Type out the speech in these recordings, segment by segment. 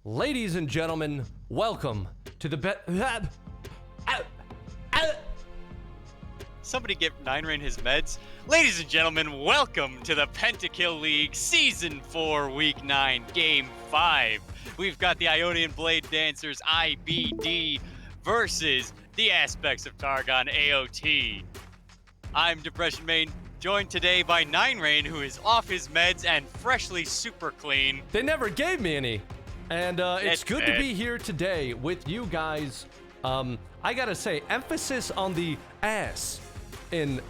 Ladies and gentlemen, welcome to the Somebody give Nine Rain his meds. Ladies and gentlemen, welcome to the Pentakill League Season 4, Week 9, Game 5. We've got the IOT and Blade Dancers, IBD, versus the Aspects of Targon, AOT. I'm Depression Main, joined today by Nine Rain, who is off his meds and freshly super clean. They never gave me any. And it's good to be here today with you guys. I gotta say, emphasis on the ass in...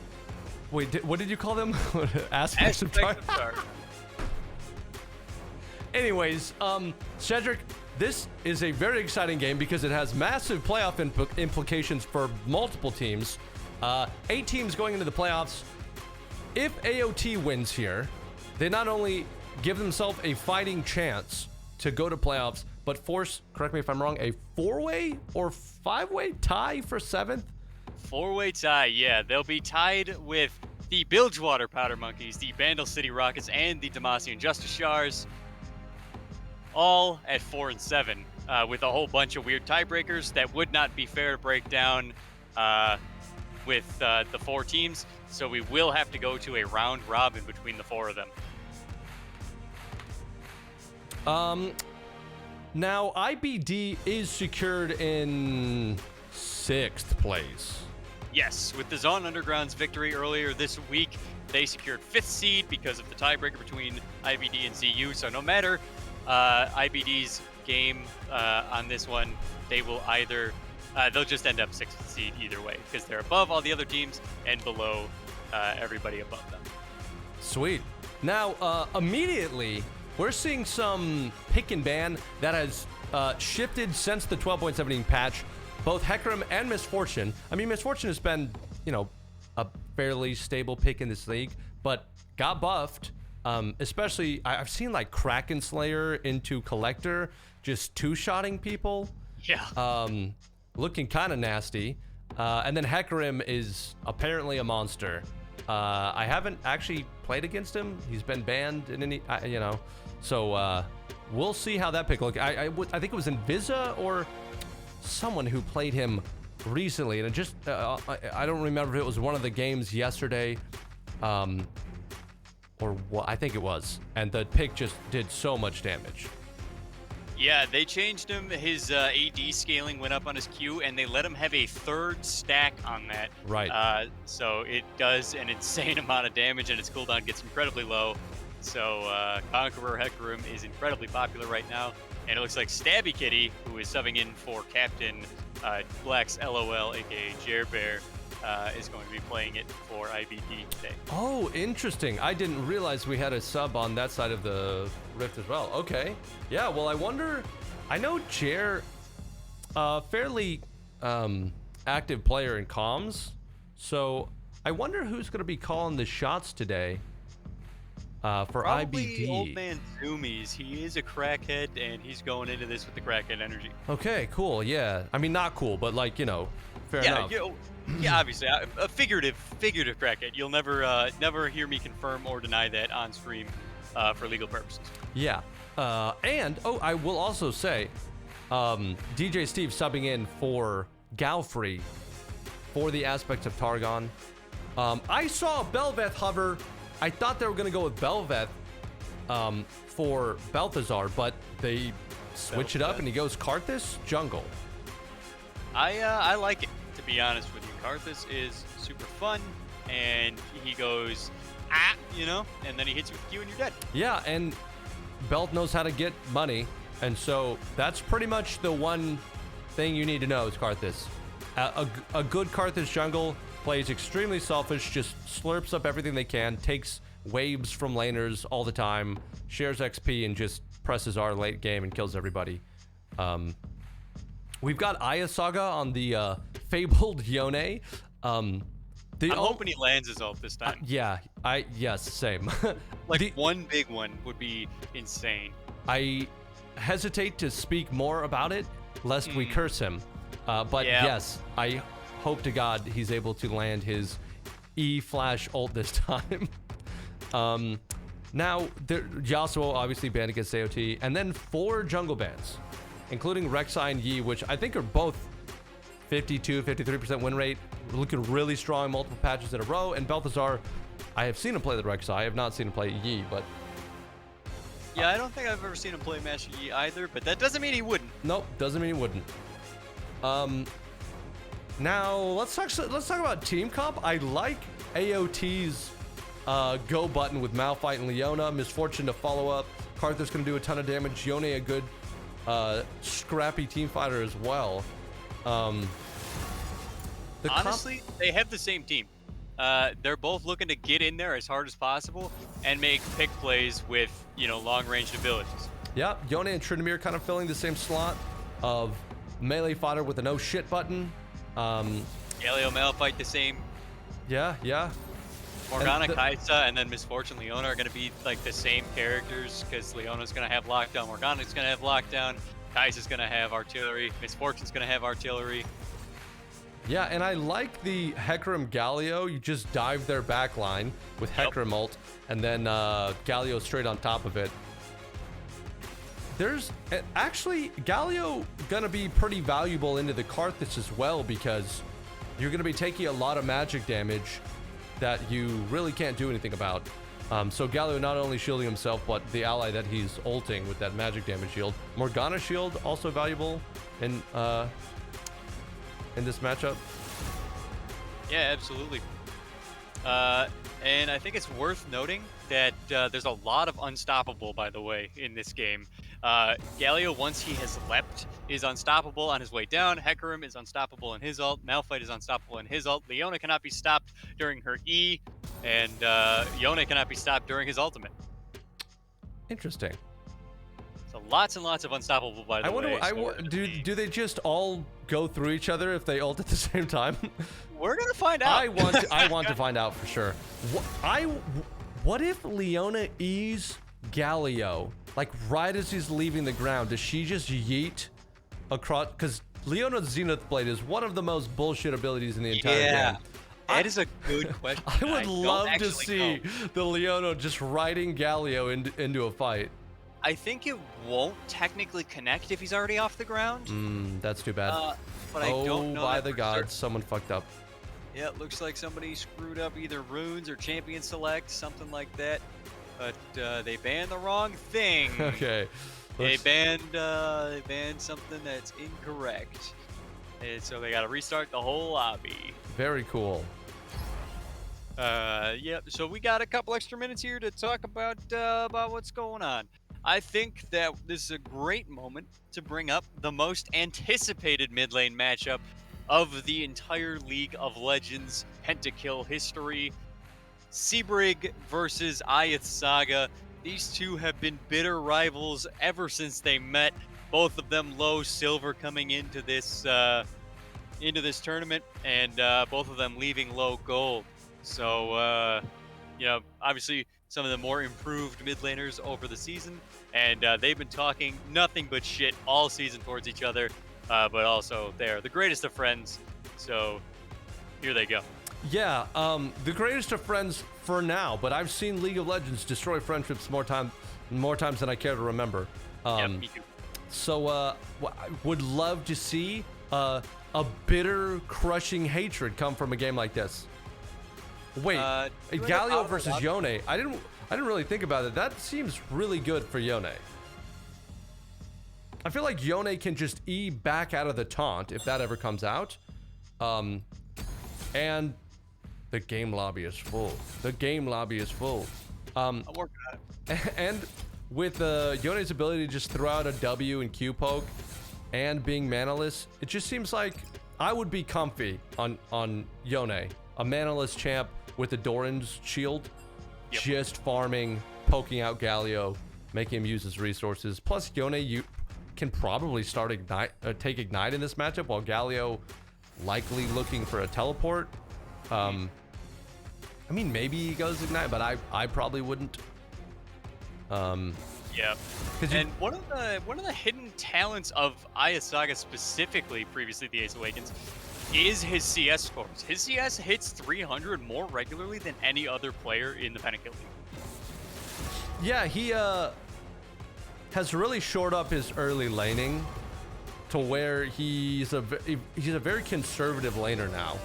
Wait, what did you call them? Aspects of Targon. Anyways, Cedric, this is a very exciting game because it has massive playoff implications for multiple teams. 8 teams going into the playoffs. If AOT wins here, they not only give themselves a fighting chance to go to playoffs, but force, correct me if I'm wrong, a 4-way or 5-way tie for 7th? 4-way tie, yeah. They'll be tied with the Bilgewater Powder Monkeys, the Vandal City Rockets, and the Demacian Justice Shars, all at 4 and 7, with a whole bunch of weird tiebreakers that would not be fair to break down with the 4 teams, so we will have to go to a round robin between the 4 of them. Now IBD is secured in 6th place. Yes, with the Zon Underground's victory earlier this week, they secured 5th seed because of the tiebreaker between IBD and ZU. So no matter IBD's game on this one, they will either they'll just end up 6th seed either way because they're above all the other teams and below everybody above them. Sweet. Now immediately we're seeing some pick and ban that has shifted since the 12.17 patch. Both Hecarim and Misfortune. I mean, Misfortune has been, you know, a fairly stable pick in this league, but got buffed. Especially, I've seen like Kraken Slayer into Collector, just two-shotting people. Yeah. Looking kind of nasty. And then Hecarim is apparently a monster. I haven't actually played against him. He's been banned in any, you know. So we'll see how that pick looks. I think it was Invisa or someone who played him recently, and it just I don't remember if it was one of the games yesterday, or what. I think it was, and the pick just did so much damage. Yeah, they changed him. His AD scaling went up on his Q, and they let him have a 3rd stack on that. Right. So it does an insane amount of damage, and its cooldown gets incredibly low. So Conqueror Hecarim is incredibly popular right now. And it looks like Stabby Kitty, who is subbing in for Captain Black's LOL, aka Jerbear, is going to be playing it for IBD today. Oh, interesting. I didn't realize we had a sub on that side of the rift as well. Okay. Yeah, well, I wonder... I know Jer, fairly active player in comms, so I wonder who's going to be calling the shots today. For Probably IBD. Old Man Zoomies. He is a crackhead, and he's going into this with the crackhead energy. Okay, cool. Yeah, I mean not cool, but like, you know, fair enough. Yeah, obviously a figurative crackhead. You'll never hear me confirm or deny that on stream for legal purposes. Yeah, and I will also say, DJ Steve subbing in for Galfrey for the Aspects of Targon. I saw Belveth hover. I thought they were going to go with Belveth for Balthazar, but they switch it up and he goes Karthus jungle. I like it, to be honest with you. Karthus is super fun, and he goes, you know, and then he hits you with Q and you're dead. Yeah, and Belt knows how to get money, and so that's pretty much the one thing you need to know is Karthus. A good Karthus jungle plays extremely selfish, just slurps up everything they can, takes waves from laners all the time, shares XP, and just presses R late game and kills everybody. We've got Aya Saga on the fabled Yone. I'm hoping he lands his ult this time. Yes, same. Like one big one would be insane. I hesitate to speak more about it, lest we curse him. But yeah. Yes, I hope to God he's able to land his E-Flash ult this time. Now, Yasuo obviously banned against AOT, and then 4 jungle bans, including Rek'Sai and Yi, which I think are both 52, 53% win rate, looking really strong multiple patches in a row. And Balthazar, I have seen him play the Rek'Sai. I have not seen him play Yi, but... Yeah, I don't think I've ever seen him play Master Yi either, but that doesn't mean he wouldn't. Nope, doesn't mean he wouldn't. Now, let's talk about team comp. I like AOT's go button with Malphite and Leona. Misfortune to follow up. Karthus going to do a ton of damage. Yone a good scrappy team fighter as well. Honestly, they have the same team. They're both looking to get in there as hard as possible and make pick plays with, long-range abilities. Yeah, Yone and Tryndamere kind of filling the same slot of melee fighter with a no shit button. Galio Malphite the same. Yeah. Morgana, Kai'Sa, and then Misfortune Leona are going to be like the same characters because Leona's going to have lockdown, Morgana's going to have lockdown, Kai'Sa's going to have artillery, Misfortune's going to have artillery. Yeah, and I like the Hecarim Galio. You just dive their back line with Hecarim ult, and then Galio straight on top of it. There's actually Galio gonna be pretty valuable into the Karthus as well, because you're gonna be taking a lot of magic damage that you really can't do anything about. So Galio not only shielding himself, but the ally that he's ulting with that magic damage shield. Morgana shield also valuable in this matchup. Yeah, absolutely. And I think it's worth noting that there's a lot of unstoppable, by the way, in this game. Galio, once he has leapt, is unstoppable on his way down. Hecarim is unstoppable in his ult. Malphite is unstoppable in his ult. Leona cannot be stopped during her E, and Yone cannot be stopped during his ultimate. Interesting. So lots and lots of unstoppable, by the way. Do they just all go through each other if they ult at the same time? We're gonna find out. I want to find out for sure. What if Leona E's Galio, like right as he's leaving the ground, does she just yeet across? Because Leona's Zenith Blade is one of the most bullshit abilities in the entire game. That is a good question. I would love to see the Leona just riding Galio into a fight. I think it won't technically connect if he's already off the ground. That's too bad. But I don't know. By the gods, someone fucked up. Yeah, it looks like somebody screwed up either runes or champion select, something like that. But they banned the wrong thing. Okay. They banned something that's incorrect. And so they got to restart the whole lobby. Very cool. Yeah, so we got a couple extra minutes here to talk about what's going on. I think that this is a great moment to bring up the most anticipated mid lane matchup of the entire League of Legends Pentakill history. Seabrig versus Iyeth Saga. These two have been bitter rivals ever since they met. Both of them low silver coming into this tournament, and both of them leaving low gold. So, obviously some of the more improved mid laners over the season, and they've been talking nothing but shit all season towards each other, but also they're the greatest of friends, so here they go. Yeah, the greatest of friends for now, but I've seen League of Legends destroy friendships more times than I care to remember. Yeah, me too. So I would love to see a bitter, crushing hatred come from a game like this. Wait, Galio versus Yone. I didn't really think about it. That seems really good for Yone. I feel like Yone can just E back out of the taunt if that ever comes out. And the game lobby is full. The game lobby is full. I'm working on it. And with Yone's ability to just throw out a W and Q poke and being manaless, it just seems like I would be comfy on Yone. A manaless champ with a Doran's shield, just farming, poking out Galio, making him use his resources. Plus, Yone, you can probably start take Ignite in this matchup, while Galio likely looking for a teleport. I mean, maybe he goes Ignite, but I probably wouldn't. Yeah. And one of the hidden talents of Iyeth Saga specifically, previously the Ace Awakens, is his CS scores. His CS hits 300 more regularly than any other player in the Pentakill League. Yeah, he has really shored up his early laning to where he's a very conservative laner now.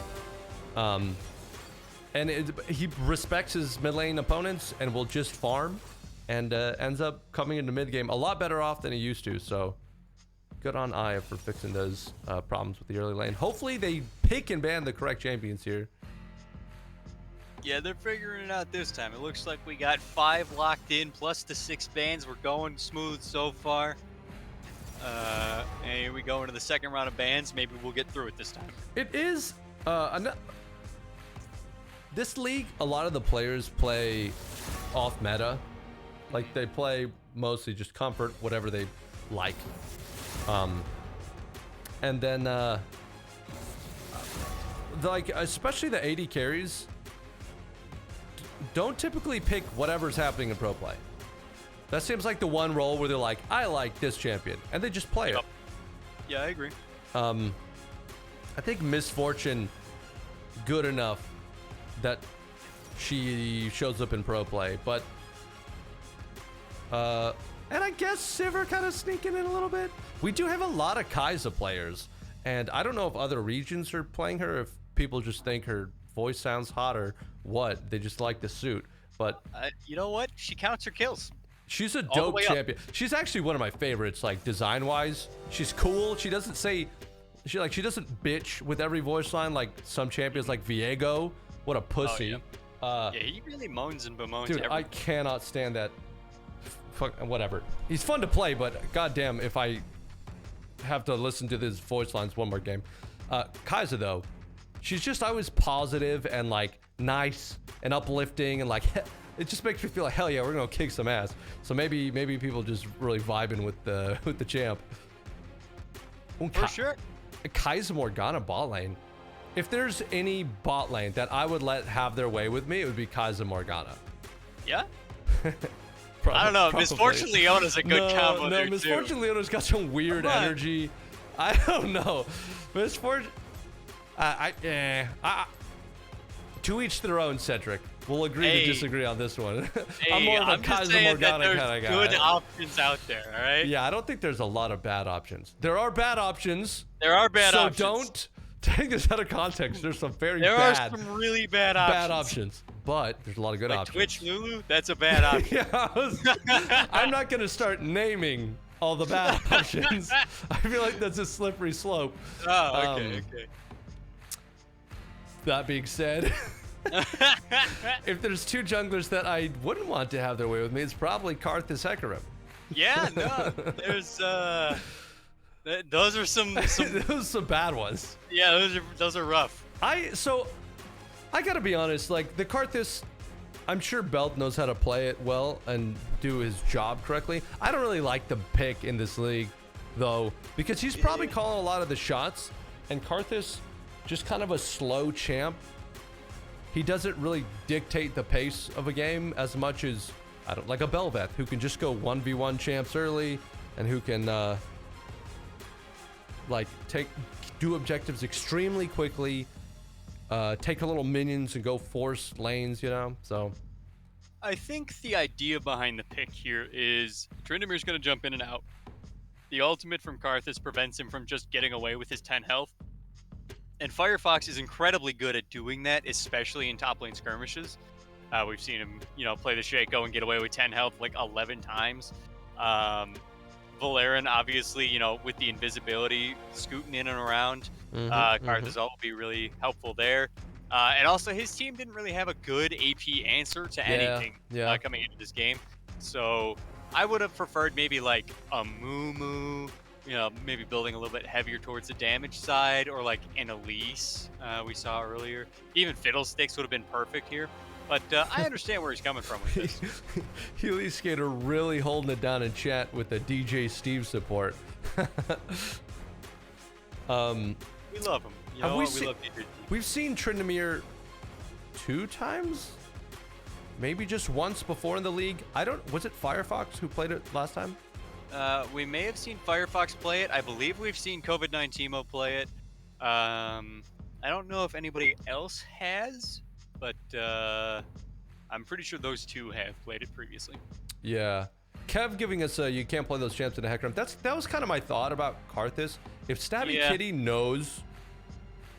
And he respects his mid lane opponents and will just farm, and ends up coming into mid game a lot better off than he used to. So good on Aya for fixing those problems with the early lane. Hopefully they pick and ban the correct champions here. Yeah, they're figuring it out this time. It looks like we got 5 locked in, plus the 6 bans. We're going smooth so far. And here we go into the second round of bans. Maybe we'll get through it this time. It is this league, a lot of the players play off meta. Like they play mostly just comfort, whatever they like. And then like especially the AD carries don't typically pick whatever's happening in pro play. That seems like the one role where they're like, I like this champion, and they just play it. Yeah, I agree. I think Misfortune good enough that she shows up in pro play, but and I guess Sivir kind of sneaking in a little bit. We do have a lot of Kai'Sa players, and I don't know if other regions are playing her, if people just think her voice sounds hot or what. They just like the suit. But you know what? She counts her kills. She's a dope champion. She's actually one of my favorites, like design wise. She's cool. She doesn't say, she doesn't bitch with every voice line like some champions like Viego. What a pussy. Yeah, he really moans and bemoans. Dude, I cannot stand that. Fuck, whatever. He's fun to play, but goddamn, if I have to listen to his voice lines one more game. Kai'Sa though, she's just always positive and like nice and uplifting and like it just makes me feel like hell yeah, we're gonna kick some ass. So maybe people just really vibing with the champ. For sure. Kai'Sa Morgana bot lane. If there's any bot lane that I would let have their way with me, it would be Kai'Sa Morgana. Yeah. I don't know. Misfortune Leona's a good combo. No, Misfortune Leona's got some weird energy. I don't know. Misfortune. To each their own, Cedric. We'll agree to disagree on this one. I'm more of a Kai'Sa Morgana kind of guy. Good options out there, all right? Yeah, I don't think there's a lot of bad options. There are bad options. There are bad options. So don't take this out of context. There's some very There are some really bad options. But there's a lot of good options. Twitch Lulu, that's a bad option. Yeah, I'm not going to start naming all the bad options. I feel like that's a slippery slope. Oh, okay. That being said, if there's 2 junglers that I wouldn't want to have their way with me, it's probably Karthus Hecarim. Yeah, no, there's those are some those are some bad ones. Yeah, those are rough. I gotta be honest, like the Karthus, I'm sure Belt knows how to play it well and do his job correctly. I don't really like the pick in this league though, because he's probably calling a lot of the shots, and Karthus, just kind of a slow champ. He doesn't really dictate the pace of a game as much as, I don't like a Bel'Veth, who can just go 1v1 champs early and who can like do objectives extremely quickly, take a little minions and go force lanes, you know. So I think the idea behind the pick here is Tryndamere's going to jump in and out. The ultimate from Karthus prevents him from just getting away with his 10 health. And Firefox is incredibly good at doing that, especially in top lane skirmishes. We've seen him, play the Shaco and get away with 10 health like 11 times. Valerian, obviously, with the invisibility, scooting in and around. Karthus will be really helpful there. And also, his team didn't really have a good AP answer to anything coming into this game. So I would have preferred maybe like a Mumu, maybe building a little bit heavier towards the damage side, or like an Elise we saw earlier. Even Fiddlesticks would have been perfect here. But I understand where he's coming from with this. Healy Skater really holding it down in chat with the DJ Steve support. We love him. We love DJ. We've seen Tryndamere 2 times? Maybe just once before in the league. Was it Firefox who played it last time? We may have seen Firefox play it. I believe we've seen COVID-19 Timo play it. I don't know if anybody else has, but I'm pretty sure those 2 have played it previously. Yeah. Kev giving us you can't play those champs in a Hecarim. That was kind of my thought about Karthus. If Stabby Kitty knows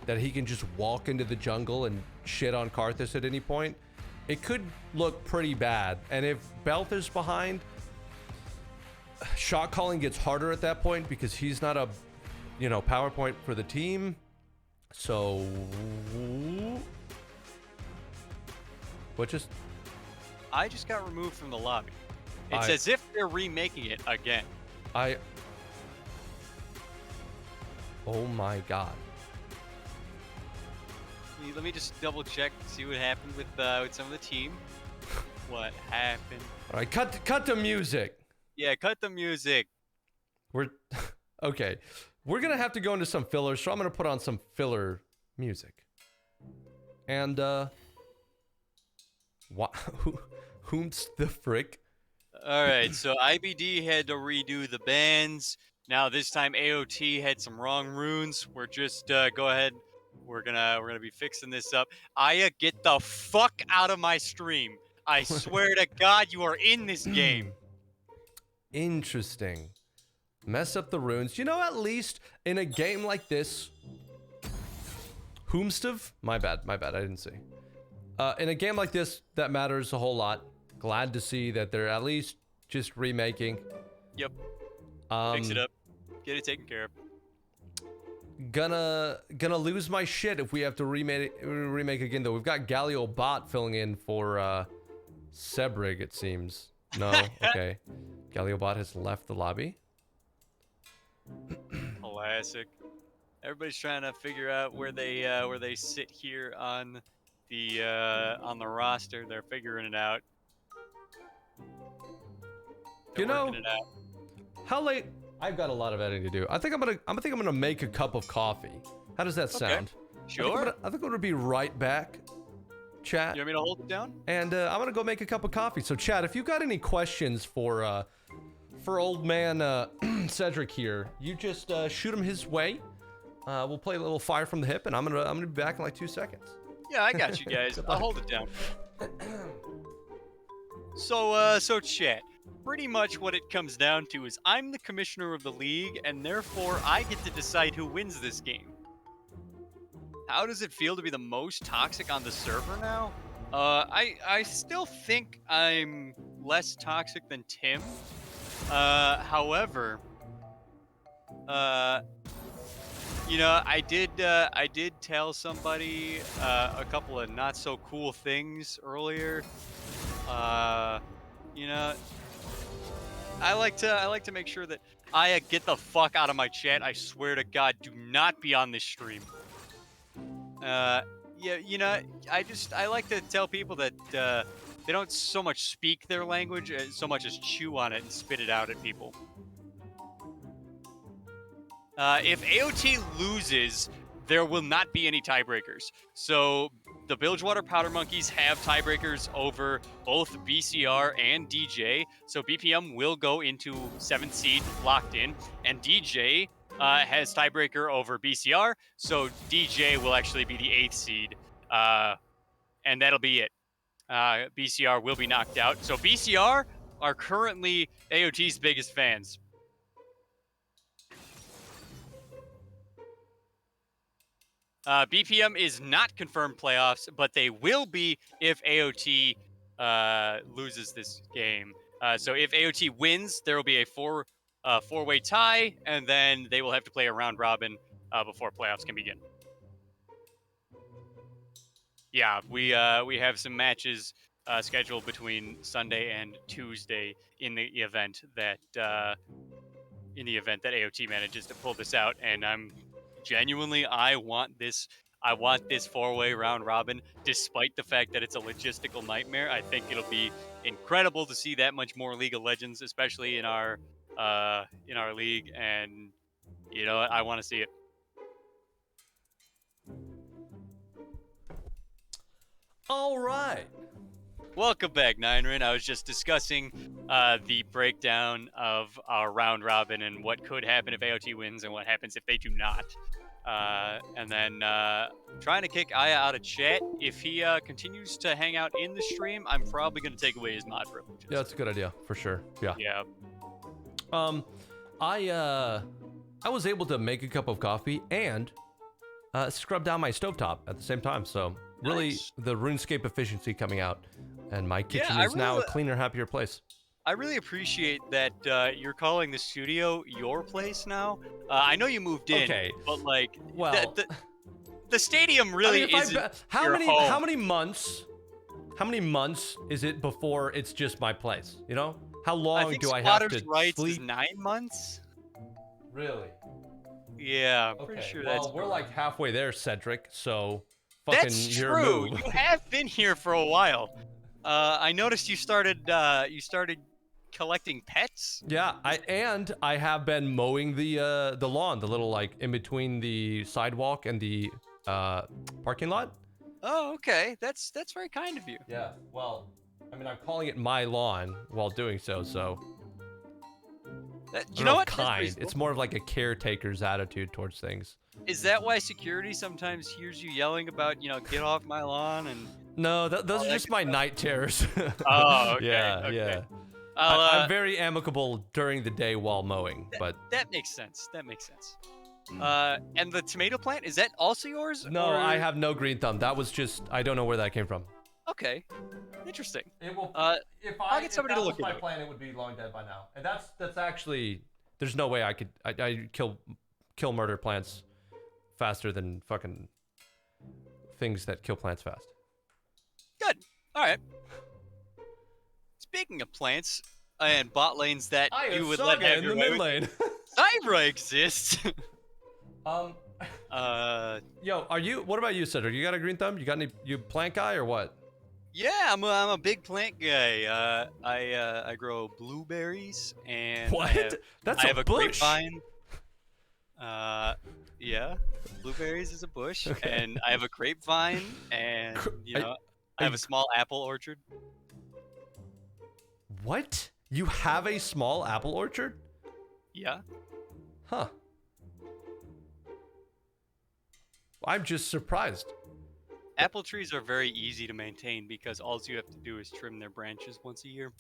that he can just walk into the jungle and shit on Karthus at any point, it could look pretty bad. And if Balthur's behind, shot calling gets harder at that point because he's not a, power point for the team. So I just got removed from the lobby. It's as if they're remaking it again. Oh my god. Let me just double check, see what happened with some of the team. What happened? All right, cut the music. Yeah, cut the music. Okay. We're gonna have to go into some fillers, so I'm gonna put on some filler music. And whom's the frick? All right, so IBD had to redo the bans. Now this time AOT had some wrong runes. We're just go ahead. We're gonna be fixing this up. Aya, get the fuck out of my stream. I swear to God, you are in this game. Interesting. Mess up the runes. At least in a game like this, Whomstov? My bad, I didn't see. In a game like this, that matters a whole lot. Glad to see that they're at least just remaking. Yep. Fix it up. Get it taken care of. Gonna lose my shit if we have to remake again though. We've got Galio Bot filling in for Sebrig, it seems. No, okay. Galio Bot has left the lobby. Classic. Everybody's trying to figure out where they sit here on the roster. They're figuring it out. They're working it out. How late? I've got a lot of editing to do. I think I'm gonna make a cup of coffee. How does that sound? Sure. I think I'm gonna be right back. Chat. You want me to hold it down? And I'm gonna go make a cup of coffee. So chat, if you've got any questions for old man Cedric here, you just shoot him his way. We'll play a little fire from the hip, and I'm gonna be back in like 2 seconds. Yeah, I got you guys. I'll hold it down. So chat. Pretty much what it comes down to is I'm the commissioner of the league, and therefore I get to decide who wins this game. How does it feel to be the most toxic on the server now? I still think I'm less toxic than Tim. However, I did tell somebody a couple of not so cool things earlier. I like to make sure that I get the fuck out of my chat. I swear to God, do not be on this stream. I like to tell people that they don't so much speak their language so much as chew on it and spit it out at people. If AOT loses, there will not be any tiebreakers. So the Bilgewater Powder Monkeys have tiebreakers over both BCR and DJ. So BPM will go into 7th seed locked in, and DJ has tiebreaker over BCR. So DJ will actually be the 8th seed, and that'll be it. BCR will be knocked out. So BCR are currently AOT's biggest fans. BPM is not confirmed playoffs, but they will be if AOT loses this game. So if AOT wins, there will be a four-way tie, and then they will have to play a round robin before playoffs can begin. Yeah, we have some matches scheduled between Sunday and Tuesday in the event that AOT manages to pull this out, and I'm genuinely, I want this four-way round robin, despite the fact that it's a logistical nightmare. I think it'll be incredible to see that much more League of Legends, especially in our league, and I want to see it. All right. Welcome back, Nine. I was just discussing the breakdown of our round robin and what could happen if AOT wins and what happens if they do not. And then trying to kick Aya out of chat. If he continues to hang out in the stream, I'm probably going to take away his mod privileges. Yeah, that's a good idea for sure. Yeah. Yeah. I was able to make a cup of coffee and scrub down my stovetop at the same time. So really, Nice. the RuneScape efficiency coming out, and my kitchen I is now a really- cleaner, happier place. I really appreciate that you're calling the studio your place now. I know you moved in, Okay. but like, Well, the stadium really I mean, isn't. how your many home. how many months is it before it's just my place? You know, how I long think do I have Squatters' to Rights sleep? is 9 months. Really? Yeah, I'm Okay. pretty sure well, that's. we're like halfway there, Cedric. So That's fucking your true. move. You have been here for a while. I noticed you started collecting pets. Yeah, I have been mowing the lawn, the little like in between the sidewalk and the parking lot. Oh, okay. That's very kind of you. Yeah. Well, I mean, I'm calling it my lawn while doing so. So You I know don't what? if That's pretty kind. cool. It's more of like a caretaker's attitude towards things. Is that why security sometimes hears you yelling about, get off my lawn and? No, those are that just good my stuff? night terrors. Oh, okay. Yeah, okay. yeah. I'll, I'm very amicable during the day while mowing, but that makes sense. That makes sense. Mm. And the tomato plant, is that also yours? no, or- I have no green thumb. That was just, I don't know where that came from. Okay. Interesting. It will. If I'll get somebody to look my into it. plan, it would be long dead by now. And that's actually. There's no way I could. I kill murder plants faster than fucking things that kill plants fast. Good. All right. Speaking of plants and bot lanes that you would let have in your the way mid with, lane. Cybra exists. Yo, are you? What about you, Cedric? You got a green thumb? You got any? You plant guy or what? Yeah, I'm a big plant guy. I grow blueberries and What? That's I a have a bush. grapevine. Yeah, blueberries is a bush, and I have a grapevine, and I have a small apple orchard. What? You have a small apple orchard? Yeah. Huh. I'm just surprised. Apple trees are very easy to maintain because all you have to do is trim their branches once a year,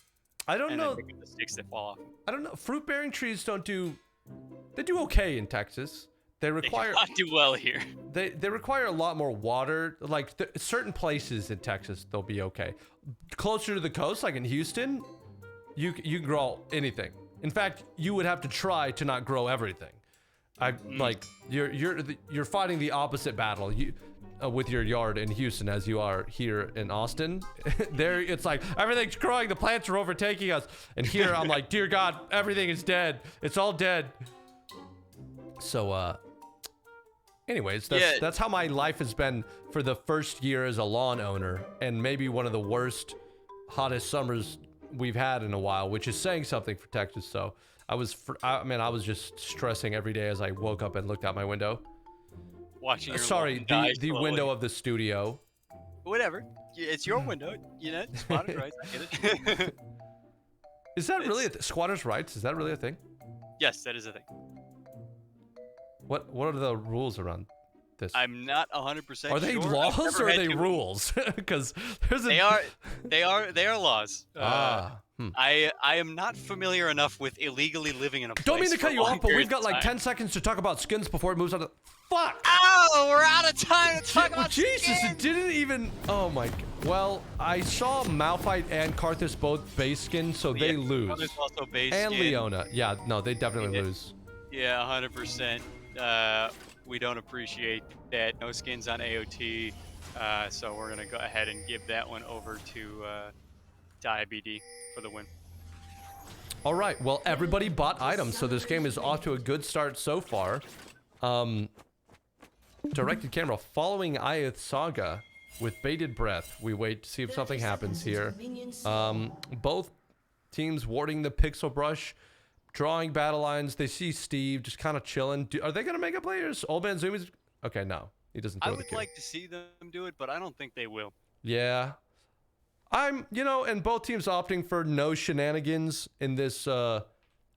I don't and know. then pick up the sticks that fall off. I don't know. Fruit bearing trees don't do. They do okay in Texas. They They require. do not do well here. They require a lot more water. Like certain places in Texas, they'll be okay. Closer to the coast, like in Houston, you can grow anything. In fact, you would have to try to not grow everything. Like you're fighting the opposite battle. With your yard in Houston as you are here in Austin. There, it's like everything's growing. The plants are overtaking us. And here, I'm like, dear God, everything is dead. It's all dead. So, anyways, that's how my life has been for the first year as a lawn owner, and maybe one of the worst, hottest summers we've had in a while, which is saying something for Texas. So I was just stressing every day as I woke up and looked out my window. Watching your Sorry, lawn die the slowly. window of the studio. Whatever. It's your window. Squatters' rights. I get it. Is that really squatters' rights? Is that really a thing? Yes, that is a thing. What are the rules around this? I'm not 100% Are they sure. I've laws never or are had they to- rules? Because there's a. They are laws. Hmm. I am not familiar enough with illegally living in a place. Don't mean to for cut you long off, but we've periods got of like time. 10 seconds to talk about skins before it moves on to. Fuck! Oh, we're out of time to talk about Jesus, skins. it didn't even. Oh my. Well, I saw Malphite and Karthus both base skins, so they lose. There's also base And skin. Leona. Yeah, no, they definitely Yeah. lose. Yeah, 100%. We don't appreciate that. No skins on AOT. So we're gonna go ahead and give that one over to IBD for the win. All right. Well, everybody bought items, so this game is off to a good start so far. Directed camera following Ioth Saga with bated breath. We wait to see if something happens here. Both teams warding the pixel brush, drawing battle lines. They see Steve just kind of chilling. Are they gonna make a players? Old Man Zumi's. Okay, no, he doesn't I throw the would kill. like to see them do it, but I don't think they will. Yeah. And both teams opting for no shenanigans in this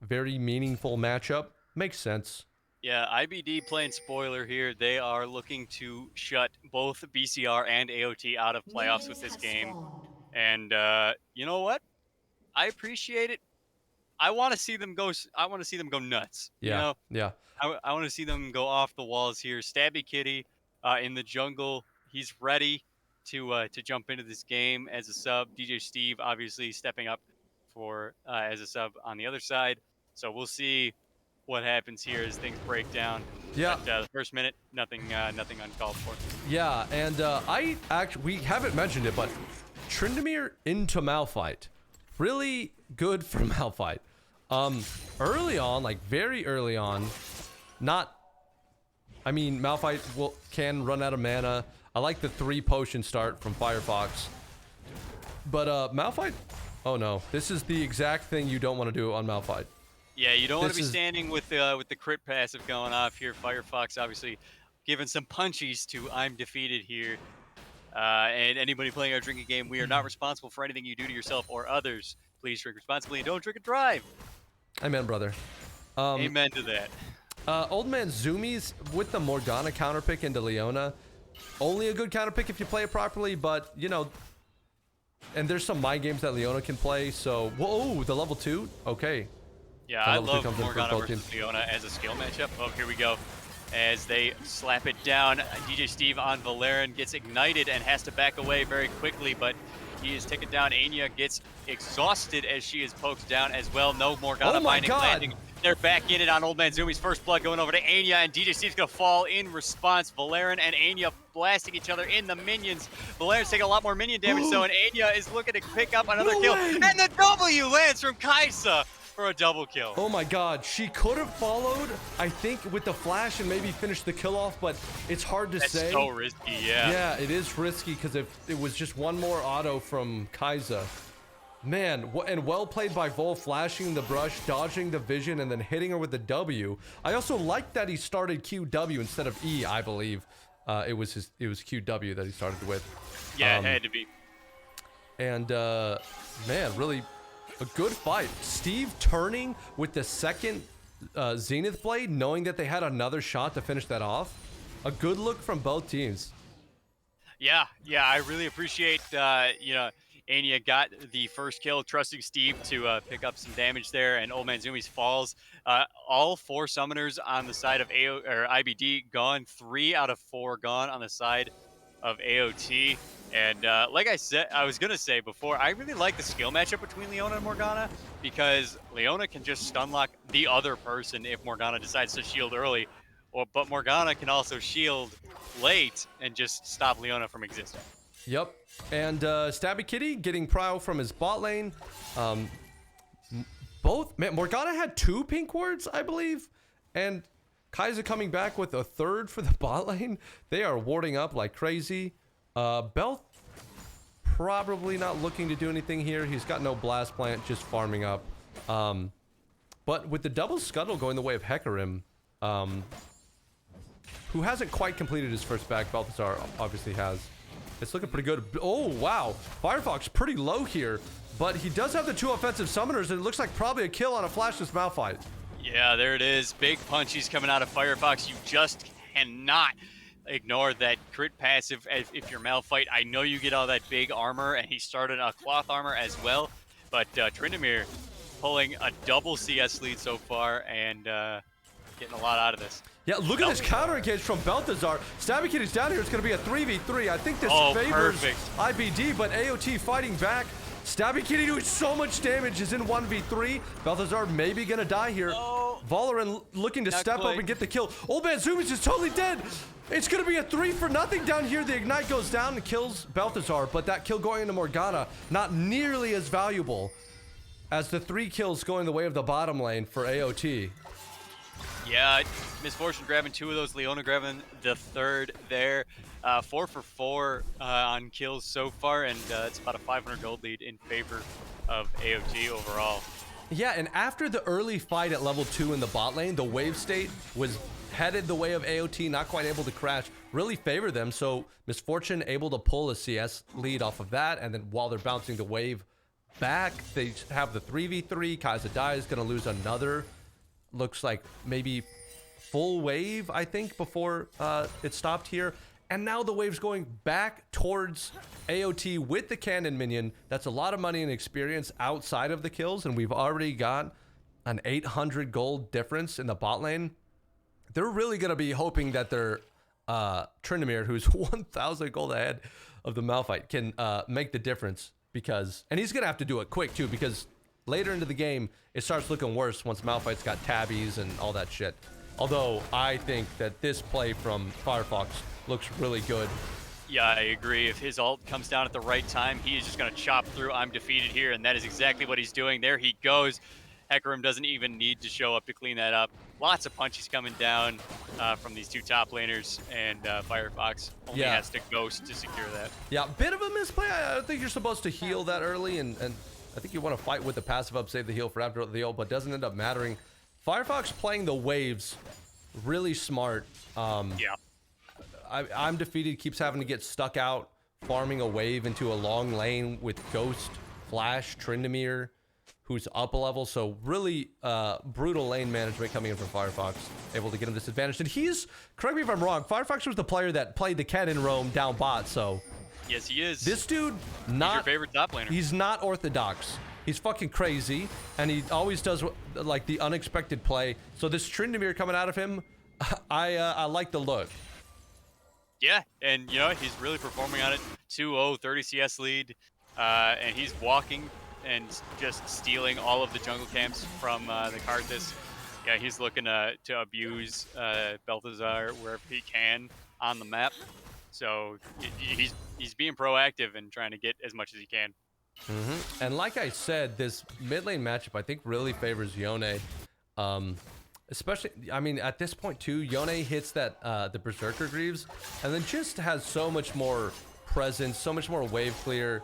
very meaningful matchup. Makes sense. Yeah, IBD playing spoiler here. They are looking to shut both BCR and AOT out of playoffs with this game. And you know what? I appreciate it. I want to see them go. I want to see them go nuts. Yeah, yeah. I want to see them go off the walls here. Stabby Kitty in the jungle. He's ready to jump into this game as a sub. DJ Steve obviously stepping up for as a sub on the other side. So we'll see what happens here as things break down. Yeah. But, the first minute, nothing uncalled for. Yeah, and we haven't mentioned it, but Tryndamere into Malphite. Really good for Malphite. Early on, like very early on, Malphite can run out of mana. I like the 3 potion start from Firefox. But Malphite, oh no, this is the exact thing you don't want to do on Malphite. Yeah, you don't want to be standing with the crit passive going off here. Firefox obviously giving some punchies to I'm defeated here. And anybody playing our drinking game, we are not responsible for anything you do to yourself or others. Please drink responsibly and don't drink and drive. Amen, brother. Amen to that. Old Man Zoomies with the Morgana counter pick into Leona. Only a good counter pick if you play it properly, but and there's some mind games that Leona can play. So, whoa, the level 2? Okay. Yeah, I love Morgana versus Leona as a skill matchup. Oh, here we go. As they slap it down, DJ Steve on Valerian gets ignited and has to back away very quickly, but he is taken down. Anya gets exhausted as she is poked down as well. No Morgana binding landing. They're back in it on Old Man Zoomies. First blood going over to Anya, and DJ Steve's going to fall in response. Valerian and Anya blasting each other in the minions. Valerian's taking a lot more minion damage, though, and Anya is looking to pick up another kill. And the W lands from Kaisa for a double kill. Oh my god, she could have followed, I think, with the flash and maybe finished the kill off, but it's hard to say. That's so risky, yeah. Yeah, it is risky because if it was just one more auto from Kaisa. Man, and well played by Vol, flashing the brush, dodging the vision, and then hitting her with the W. I also like that he started QW instead of E, I believe. It was QW that he started with. Yeah, it had to be. And, man, really a good fight. Steve turning with the second Zenith Blade, knowing that they had another shot to finish that off. A good look from both teams. Yeah, I really appreciate, Anya got the first kill, trusting Steve to pick up some damage there, and Old Man Zoomies falls. All 4 summoners on the side of IBD gone. 3 out of 4 gone on the side of AOT. And like I was going to say before, I really like the skill matchup between Leona and Morgana, because Leona can just stun lock the other person if Morgana decides to shield early, but Morgana can also shield late and just stop Leona from existing. Yep. And Stabby Kitty getting prio from his bot lane. Morgana had 2 pink wards, I believe. And Kaisa coming back with a 3rd for the bot lane. They are warding up like crazy. Belt probably not looking to do anything here. He's got no blast plant, just farming up. But with the double scuttle going the way of Hecarim, who hasn't quite completed his first back, Balthazar obviously has. It's looking pretty good. Oh, wow. Firefox pretty low here, but he does have the 2 offensive summoners, and it looks like probably a kill on a flashless Malphite. Yeah, there it is. Big punchies coming out of Firefox. You just cannot ignore that crit passive if you're Malphite. I know you get all that big armor, and he started a cloth armor as well, but Tryndamere pulling a double CS lead so far, and getting a lot out of this. Yeah, look at this counter engage from Balthazar. Stabby Kitty's down here. It's going to be a 3v3. I think this favors IBD, but AOT fighting back. Stabby Kitty doing so much damage, is in 1v3. Balthazar maybe going to die here. Valorant looking to step up and get the kill. Old Man Zoomies is totally dead. It's going to be a 3-for-0 down here. The Ignite goes down and kills Balthazar, but that kill going into Morgana, not nearly as valuable as the 3 kills going the way of the bottom lane for AOT. Yeah, Misfortune grabbing 2 of those, Leona grabbing the 3rd there. 4 for 4 on kills so far, and it's about a 500 gold lead in favor of AOT overall. Yeah, and after the early fight at level 2 in the bot lane, the wave state was headed the way of AOT, not quite able to crash, really favored them. So Misfortune able to pull a CS lead off of that, and then while they're bouncing the wave back, they have the 3v3. Kai'Sa dies, gonna lose another, looks like maybe full wave, I think, before it stopped here. And now the wave's going back towards AOT with the cannon minion. That's a lot of money and experience outside of the kills, and we've already got an 800 gold difference in the bot lane. They're really going to be hoping that their Tryndamere, who's 1,000 gold ahead of the Malphite, can make the difference, because, and he's going to have to do it quick too, because later into the game, it starts looking worse once Malphite's got tabbies and all that shit. Although I think that this play from Firefox looks really good. Yeah, I agree. If his ult comes down at the right time, he is just going to chop through. I'm defeated here, and that is exactly what he's doing. There he goes. Hecarim doesn't even need to show up to clean that up. Lots of punches coming down from these two top laners, and Firefox only has to ghost to secure that. Yeah, bit of a misplay. I don't think you're supposed to heal that early, and I think you want to fight with the passive up, save the heal for after the ult, but doesn't end up mattering. Firefox playing the waves really smart. Yeah. I'm defeated, keeps having to get stuck out, farming a wave into a long lane with Ghost, Flash, Tryndamere, who's up a level. So really brutal lane management coming in from Firefox, able to get him this advantage. And he's, correct me if I'm wrong, Firefox was the player that played the cannon roam down bot, so. Yes, he is. This dude, he's your favorite top laner. He's not orthodox. He's fucking crazy, and he always does like the unexpected play. So this Tryndamere coming out of him, I like the look. Yeah, and you know, he's really performing on it. 2-0, 30 CS lead, and he's walking and just stealing all of the jungle camps from the Karthus. Yeah, he's looking to abuse Balthazar wherever he can on the map. So he's being proactive and trying to get as much as he can. And like I said, this mid lane matchup I think really favors Yone. Especially, I mean, at this point too, Yone hits that the Berserker Greaves, and then just has so much more presence, so much more wave clear,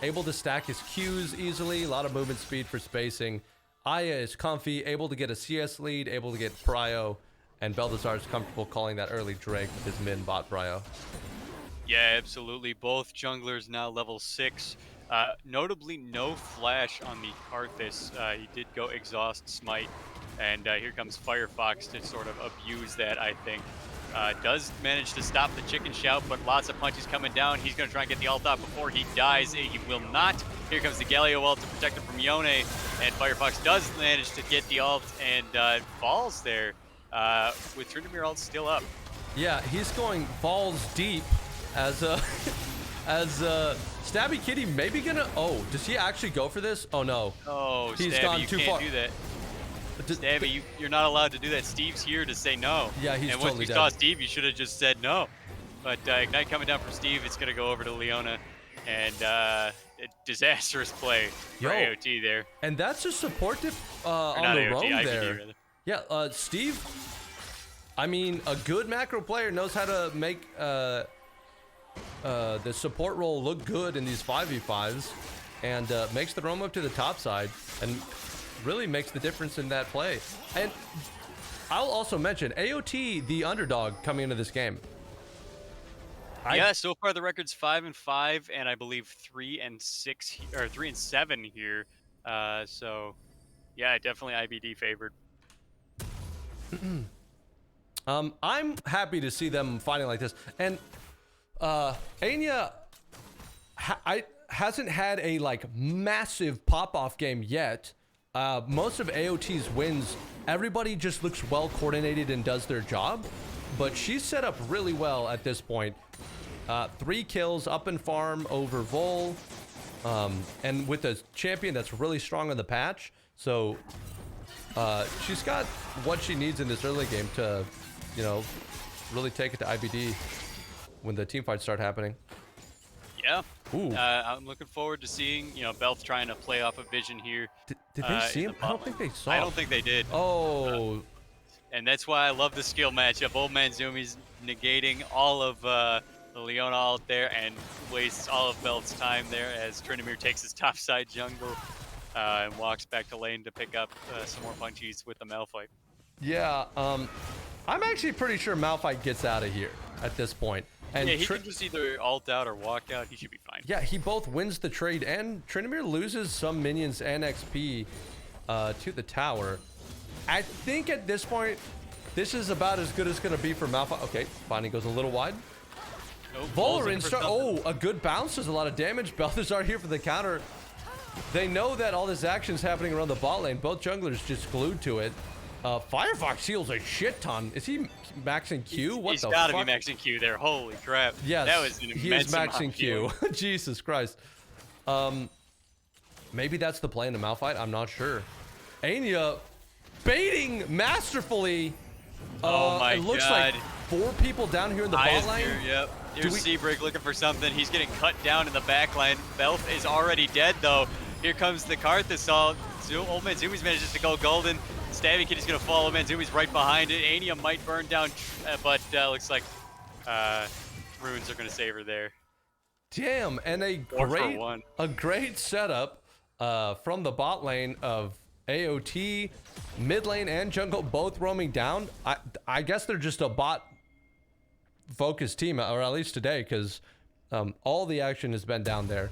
able to stack his Qs easily, a lot of movement speed for spacing. Aya is comfy, able to get a CS lead, able to get prio, and Balthazar is comfortable calling that early Drake with his mid bot prio. Yeah, absolutely. Both junglers now level 6. Notably, no flash on the Karthus. He did go exhaust smite. And here comes Firefox to sort of abuse that, I think. Does manage to stop the chicken shout, but lots of punches coming down. He's going to try and get the ult off before he dies. He will not. Here comes the Galio ult to protect him from Yone. And Firefox does manage to get the ult and falls there with Tryndamere ult still up. Yeah, he's going balls deep as Stabby Kitty maybe gonna... Oh, does he actually go for this? Oh, no. Oh, he's Stabby, gone too far. You can't do that. Stabby, you're not allowed to do that. Steve's here to say no. Yeah, he's totally dead. And once you saw Steve, you should have just said no. But Ignite coming down from Steve, it's going to go over to Leona. And a disastrous play for AOT there. And that's a support on the roam there. IBD, yeah, Steve, I mean, a good macro player knows how to make the support role look good in these 5v5s. And makes the roam up to the top side. And really makes the difference in that play. And I'll also mention AOT, the underdog coming into this game. Yeah, so far the record's 5-5, and I believe 3-6 or 3-7 here. So yeah, definitely IBD favored. I'm happy to see them fighting like this. And Anya hasn't had a like massive pop-off game yet. Most of AOT's wins, everybody just looks well coordinated and does their job, but she's set up really well at this point. 3 kills up in farm over Vol, and with a champion that's really strong on the patch. So she's got what she needs in this early game to, you know, really take it to IBD when the team fights start happening. Yeah. I'm looking forward to seeing, you know, Belth trying to play off a vision here. Did they see him? I don't think they saw him. I don't think they did. Oh. And that's why I love the skill matchup. Old Man Zumi's negating all of the Leona out there and wastes all of Belth's time there as Tryndamere takes his topside jungle. and walks back to lane to pick up some more punchies with the Malphite. Yeah, I'm actually pretty sure Malphite gets out of here at this point. And yeah, he can just either ult out or walk out. He should be fine. Yeah, he both wins the trade, and Tryndamere loses some minions and XP to the tower. I think at this point, this is about as good as going to be for Malphite. Okay, finally goes a little wide. Nope, Valorant a good bounce, does a lot of damage. Balthazar here for the counter. They know that all this action's happening around the bot lane. Both junglers just glued to it. Firefox heals a shit ton. Is he maxing Q? What the fuck? He's gotta be maxing Q there. Holy crap. Yes, that was an he is immense maxing Q. Jesus Christ. Maybe that's the play in the Malphite. I'm not sure. Anya baiting masterfully. Oh my god. It looks like 4 people down here in the bot lane. Yep. Here's Seabreak looking for something. He's getting cut down in the back line. Belf is already dead though. Here comes the Karth assault. Old Man Zumi's manages to go golden. Stabby Kitty's gonna follow him, and Zumi's right behind it. Anya might burn down, but looks like runes are gonna save her there. Damn, and a great setup from the bot lane of AOT, mid lane and jungle both roaming down. I guess they're just a bot focused team, or at least today, because all the action has been down there.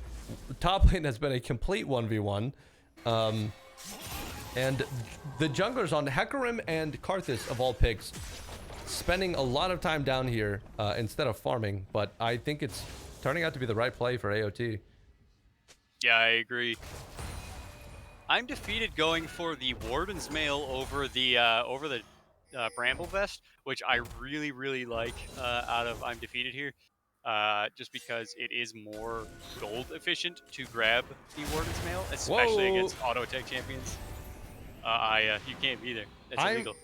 Top lane has been a complete 1v1. And the junglers on Hecarim and Karthus of all picks spending a lot of time down here instead of farming, but I think it's turning out to be the right play for AOT. Yeah, I agree. I'm defeated going for the Warden's Mail over the Bramble Vest, which I really like out of I'm defeated here. Just because it is more gold efficient to grab the Warden's Mail, especially against auto tech champions. You can't be there. That's illegal.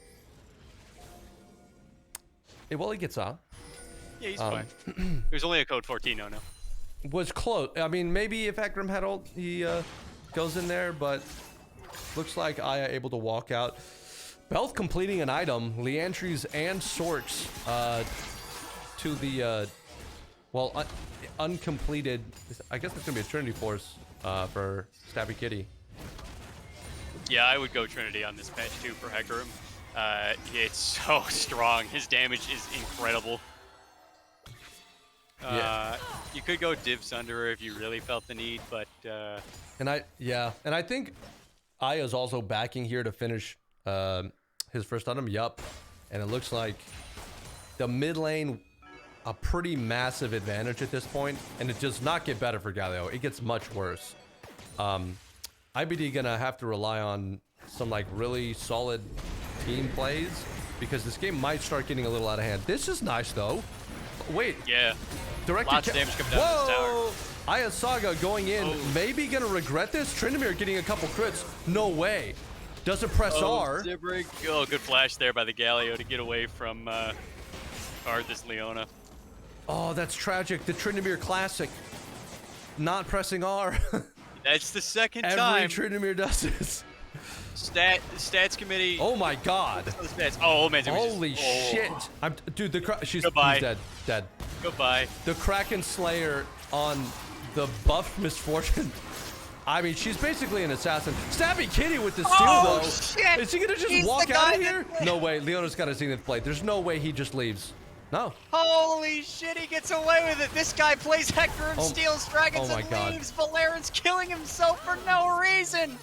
Well, he gets out. Yeah, he's fine. There's only a code 14 no. Was close. I mean, maybe if Hecarim had ult, he goes in there, but looks like Aya able to walk out. Belth completing an item. Leandries and Sorks to the uncompleted. I guess it's gonna be a Trinity Force for Stabby Kitty. Yeah, I would go Trinity on this patch too for Hecarim. It's so strong. His damage is incredible. You could go Div Sunderer if you really felt the need, but and I think Aya's also backing here to finish his first item. Yup, and it looks like the mid lane a pretty massive advantage at this point, and it does not get better for Galio. It gets much worse. IBD gonna have to rely on some like really solid team plays because this game might start getting a little out of hand. This is nice though. Wait. Yeah. Lots of damage coming down this tower. Aya Saga going in. Maybe gonna regret this. Tryndamere getting a couple crits. No way. Doesn't press R. Oh, good flash there by the Galio to get away from this Leona. Oh, that's tragic. The Tryndamere classic. Not pressing R. That's the second time. Every Tryndamere does this. Stats committee. Oh my god. Oh man. Holy shit. Dude, he's dead. Goodbye. The Kraken Slayer on the buff Misfortune. I mean, she's basically an assassin. Stabby Kitty with the steal though. Shit. Is he gonna just walk out of here? No way. Leona's got a Zenith blade. There's no way he just leaves. No. Holy shit, he gets away with it. This guy plays Hecarim, steals dragons, and leaves. Valeron's killing himself for no reason.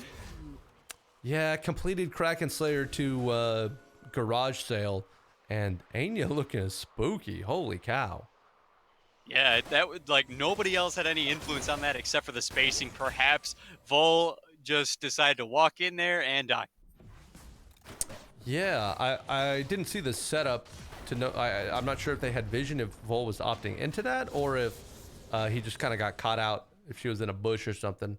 Yeah, completed Kraken Slayer to garage sale, and Anya looking spooky. Holy cow. Yeah, that would nobody else had any influence on that except for the spacing. Perhaps Vol just decided to walk in there and die. Yeah, I didn't see the setup to know. I'm not sure if they had vision if Vol was opting into that or if he just kind of got caught out if she was in a bush or something.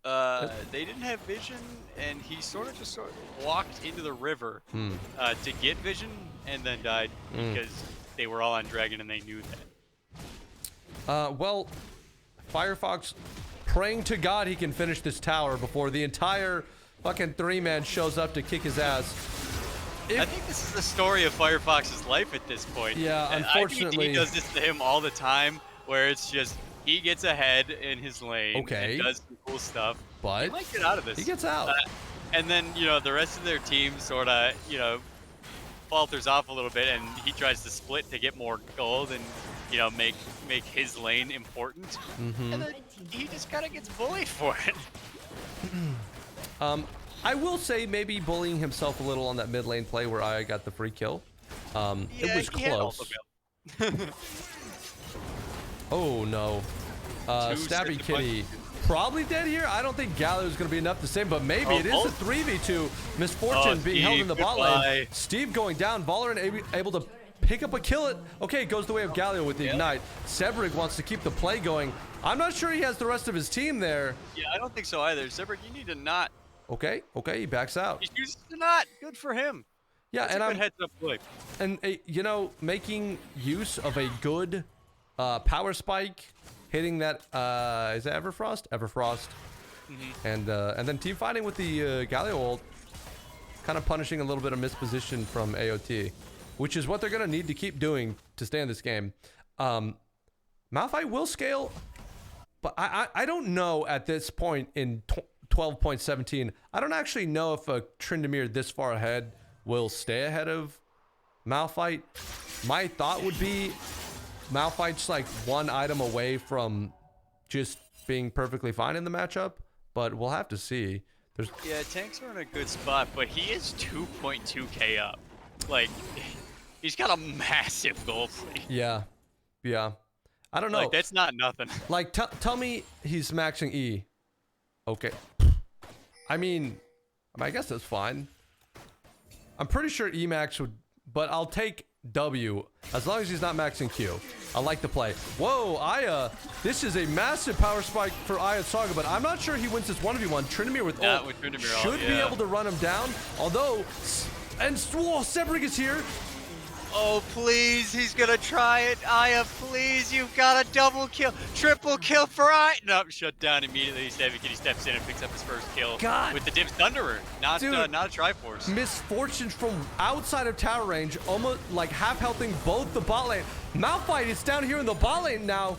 They didn't have vision, and he sort of walked into the river to get vision, and then died because they were all on Dragon and they knew that. Well, Firefox praying to God he can finish this tower before the entire fucking 3-man shows up to kick his ass. I think this is the story of Firefox's life at this point. Yeah, unfortunately. IBD does this to him all the time, where it's just he gets ahead in his lane and does some cool stuff, but he might get out of this. He gets out. And then, the rest of their team sort of, falters off a little bit, and he tries to split to get more gold and, make his lane important. And then he just kind of gets bullied for it. I will say maybe bullying himself a little on that mid lane play where I got the free kill. It was close. Oh no. Stabby Kitty probably dead here. I don't think Galio is going to be enough to save, but maybe it is a 3v2. Misfortune being held in the bot lane. Steve going down. Valorant able to pick up a kill. Okay, it goes the way of Galio with the ignite. Sebrig wants to keep the play going. I'm not sure he has the rest of his team there. Yeah, I don't think so either. Sebrig, you need to not. Okay, he backs out. He chooses to not. Good for him. Yeah, that's and a good heads up play. And making use of a good power spike, hitting that is that Everfrost? Everfrost. And then team fighting with the Galio ult, kind of punishing a little bit of misposition from AOT, which is what they're gonna need to keep doing to stay in this game. Malphite will scale, but I don't know at this point in 12.17. I don't actually know if a Tryndamere this far ahead will stay ahead of Malphite. My thought would be Malphite's like one item away from just being perfectly fine in the matchup, but we'll have to see. Yeah, tanks are in a good spot, but he is 2.2k up. Like, he's got a massive gold lead. Yeah. I don't know. Like, that's not nothing. Like, tell me he's maxing E. Okay. I mean, I guess that's fine. I'm pretty sure E max would, but I'll take W as long as he's not maxing Q. I like the play. Whoa, Aya. This is a massive power spike for Aya Saga, but I'm not sure he wins this 1v1. Tryndamere with ult should be able to run him down. Although, Sebrig is here. Oh, please, he's gonna try it. Aya, please, you've got a double kill. Triple kill for Aya. Nope, shut down immediately. Stabby Kitty steps in and picks up his first kill. With the Dips Thunderer. Not a Triforce. Misfortune from outside of tower range, almost like half-healthing both the bot lane. Malphite is down here in the bot lane now.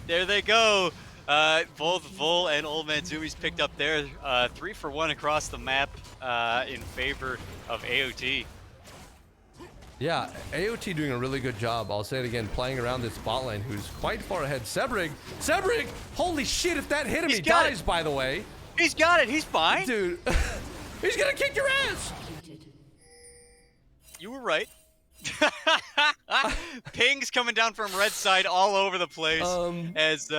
There they go. Both Vol and Old Man Zumi's picked up there. 3 for 1 across the map in favor of AOT. Yeah, AOT doing a really good job. I'll say it again, playing around this bot lane, who's quite far ahead. Sebrig! Holy shit, if that hit him, he dies, by the way. He's got it, he's fine. Dude, he's gonna kick your ass! You were right. Pings coming down from red side all over the place as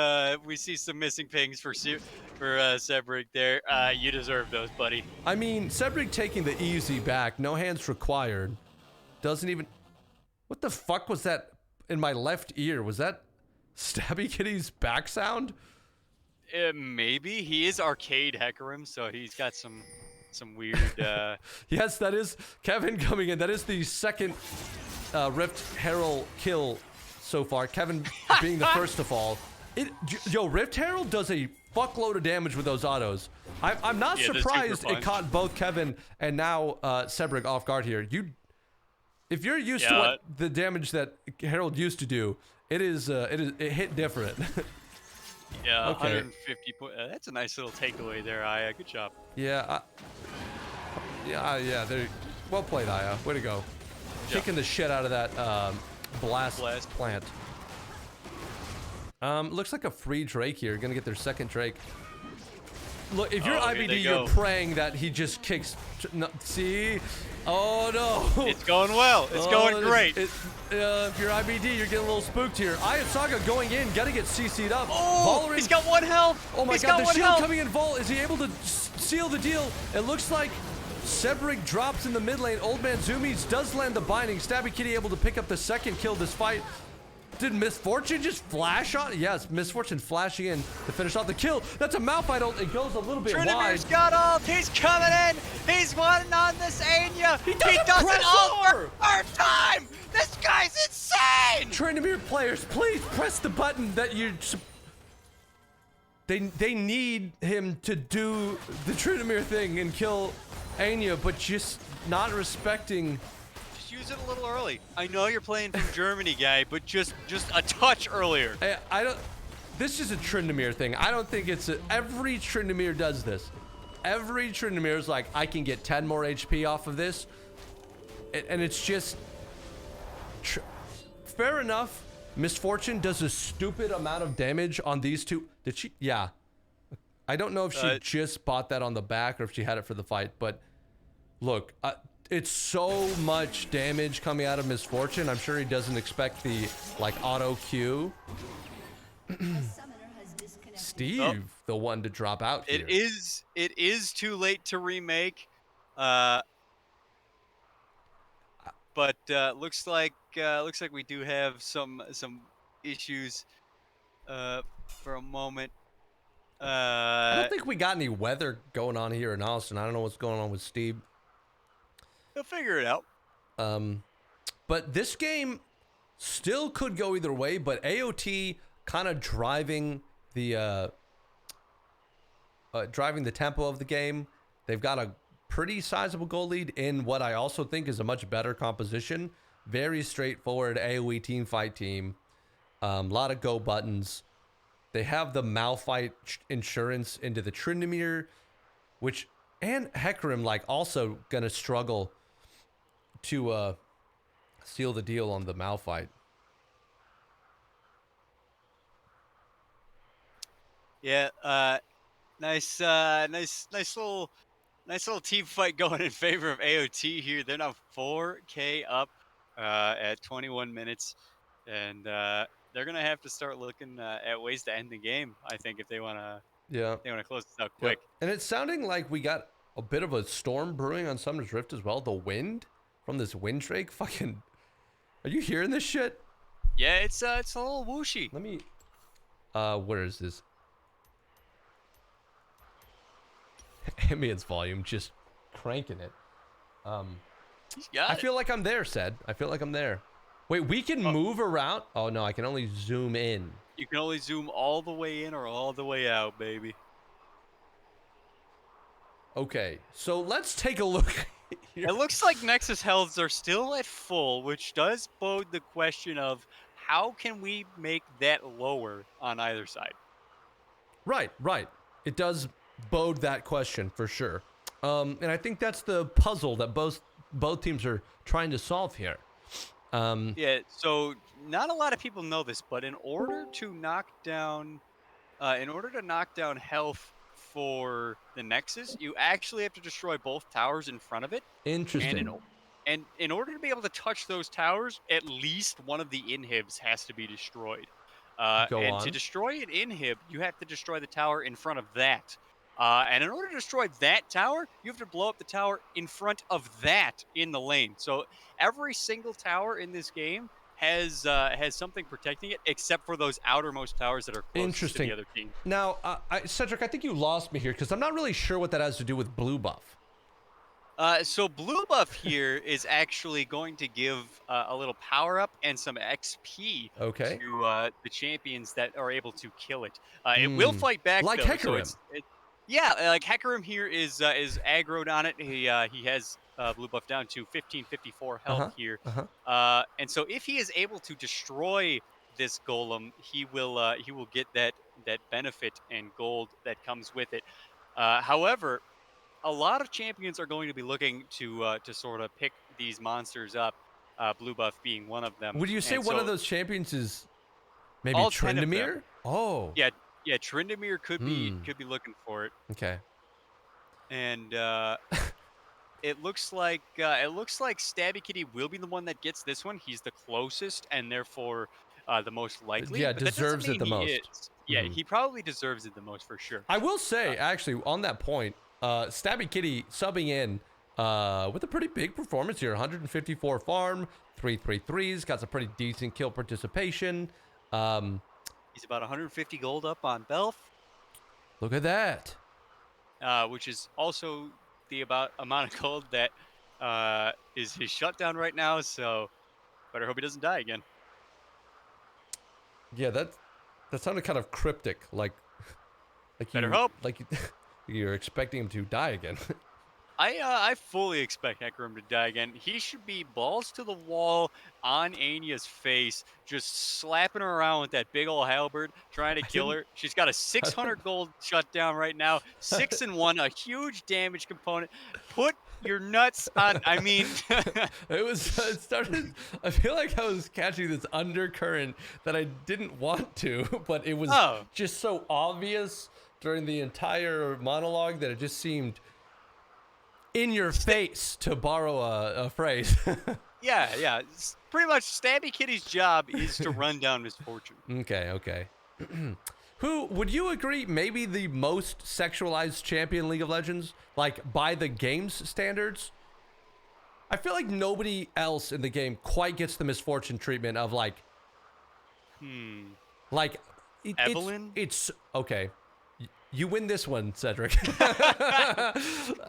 we see some missing pings for Sebrig there. You deserve those, buddy. I mean, Sebrig taking the easy back, no hands required. Doesn't even... What the fuck was that in my left ear? Was that Stabby Kitty's back sound? Maybe. He is arcade Hecarim, so he's got some weird... Yes, that is Kevin coming in. That is the second Rift Herald kill so far. Kevin being the first to fall. Yo, Rift Herald does a fuckload of damage with those autos. I'm not surprised it caught both Kevin and now Sebrig off guard here. If you're used to what the damage that Herald used to do, it hit different. Yeah, okay. 150 points. That's a nice little takeaway there, Aya. Good job. Yeah. Yeah. Well played, Aya. Way to go. Yeah. Kicking the shit out of that blast plant. Looks like a free Drake here. Gonna get their second Drake. Look, if you're IBD, you're praying that he just kicks. No, see? Oh no! It's going well. It's going great. If you're IBD, you're getting a little spooked here. Aya Saga going in, gotta get CC'd up. Oh, he's got 1 health. Oh my god, the shield coming in. Vol, is he able to seal the deal? It looks like Sebrig drops in the mid lane. Old Man Zoomies does land the binding. Stabby Kitty able to pick up the second kill this fight. Did Misfortune just flash on? Yes, Misfortune flashing in to finish off the kill. That's a Malphite ult. It goes a little bit wide. Tryndamere's got ult. He's coming in. He's wanting on this Anya. He does it all for third time. This guy's insane. Tryndamere players, please press the button that you... They need him to do the Tryndamere thing and kill Anya, but just not respecting... Use it a little early. I know you're playing from Germany, guy, but just a touch earlier. I don't. this is a Tryndamere thing. I don't think it's every Tryndamere does this. Every Tryndamere is like, I can get 10 more HP off of this. And it's just... fair enough. Misfortune does a stupid amount of damage on these two. Did she? Yeah. I don't know if she just bought that on the back or if she had it for the fight, but look, it's so much damage coming out of Misfortune. I'm sure he doesn't expect the, like, auto Q. Steve, the one to drop out here. It is too late to remake. But looks like we do have some issues for a moment. I don't think we got any weather going on here in Austin. I don't know what's going on with Steve. He'll figure it out. But this game still could go either way, but AOT kind of driving the tempo of the game. They've got a pretty sizable goal lead in what I also think is a much better composition. Very straightforward AoE team fight team. A lot of go buttons. They have the Malphite insurance into the Tryndamere, and Hecarim, like, also gonna struggle to seal the deal on the Malphite. Yeah, nice little team fight going in favor of AOT here. They're now 4K up at 21 minutes, and they're gonna have to start looking at ways to end the game, I think, if they wanna close this out quick. Yep. And it's sounding like we got a bit of a storm brewing on Summoner's Rift as well. The wind from this wind drake, fucking, are you hearing this shit? Yeah, it's a little whooshy. Let me, where is this? Ambience volume, just cranking it. I feel like I'm there, Sed. I feel like I'm there. Wait, we can move around? Oh no, I can only zoom in. You can only zoom all the way in or all the way out, baby. Okay, so let's take a look here. It looks like Nexus healths are still at full, which does bode the question of how can we make that lower on either side? Right. It does bode that question for sure. And I think that's the puzzle that both teams are trying to solve here. Yeah, so not a lot of people know this, but in order to knock down health for the Nexus, you actually have to destroy both towers in front of it. Interesting. And in order to be able to touch those towers, at least one of the inhibs has to be destroyed. To destroy an inhib, you have to destroy the tower in front of that. And in order to destroy that tower, you have to blow up the tower in front of that in the lane. So every single tower in this game has something protecting it, except for those outermost towers that are closest to the other team. Now, Cedric, I think you lost me here because I'm not really sure what that has to do with blue buff. So blue buff here is actually going to give a little power up and some XP to the champions that are able to kill it. It will fight back, like though, Hecarim. So like Hecarim here is aggroed on it. He has blue buff down to 1554 health here. And so if he is able to destroy this golem, he will get that benefit and gold that comes with it. However, a lot of champions are going to be looking to sort of pick these monsters up. Blue buff being one of them. Would you say one of those champions is maybe Tryndamere? Oh. Yeah, Tryndamere could be looking for it. Okay. And it looks like Stabby Kitty will be the one that gets this one. He's the closest and therefore the most likely. Yeah, but deserves it the most. Yeah, he probably deserves it the most for sure. I will say, actually, on that point, Stabby Kitty subbing in with a pretty big performance here. 154 farm, 333s, got some pretty decent kill participation. He's about 150 gold up on Belf. Look at that. Which is also the amount of gold that is his shutdown right now, so better hope he doesn't die again. Yeah, that sounded kind of cryptic, like better hope. Like you're expecting him to die again. I fully expect Hecarim to die again. He should be balls to the wall on Anya's face, just slapping her around with that big old halberd, trying to I kill didn't. her. She's got a I didn't 600 gold shutdown right now, 6-1, a huge damage component. Put your nuts on. I mean, It was. It started. I feel like I was catching this undercurrent that I didn't want to, but it was oh. just so obvious during the entire monologue that it just seemed in your face, to borrow a phrase. Yeah. Pretty much, Stabby Kitty's job is to run down misfortune. Okay. Who would you agree maybe the most sexualized champion in League of Legends, like by the game's standards? I feel like nobody else in the game quite gets the misfortune treatment of like Evelyn? It's okay. You win this one, Cedric.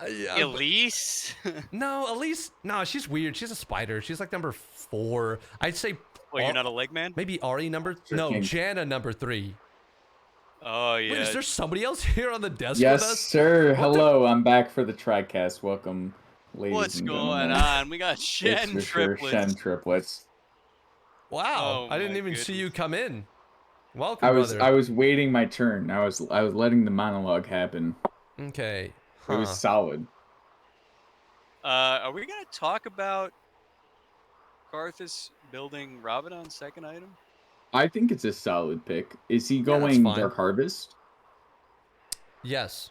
Yeah, Elise? no, Elise. No, she's weird. She's a spider. She's like number 4. I'd say. Well, you're not a leg man? Maybe Ari number. Sure No, can. Janna number 3. Oh, yeah. Wait, is there somebody else here on the desk Yes, with us? sir. Hello, I'm back for the TriCast. Welcome, ladies What's and going gentlemen. on? We got It's Shen for sure triplets. Shen triplets. Wow, Oh, I didn't my even see you goodness. come in. Welcome, I was brother. waiting my turn. I was letting the monologue happen. Okay. It was solid. Are we gonna talk about Karthus building Rabadon's second item? I think it's a solid pick. Is he that's going fine. Dark Harvest? Yes.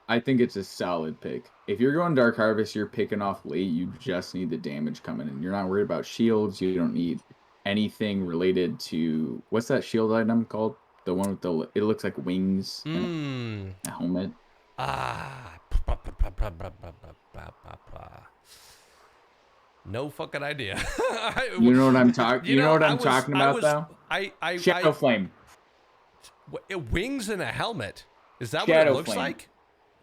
I think it's a solid pick. If you're going Dark Harvest, you're picking off late. You just need the damage coming in. You're not worried about shields. You don't need anything related to what's that shield item called? The one with the it looks like wings and a helmet. Ah. No fucking idea. You know what I'm talking. You know what I I'm was- talking I about, was- though. Shadow Flame. Wings and a helmet. Is that Shadow what it looks Flame. like?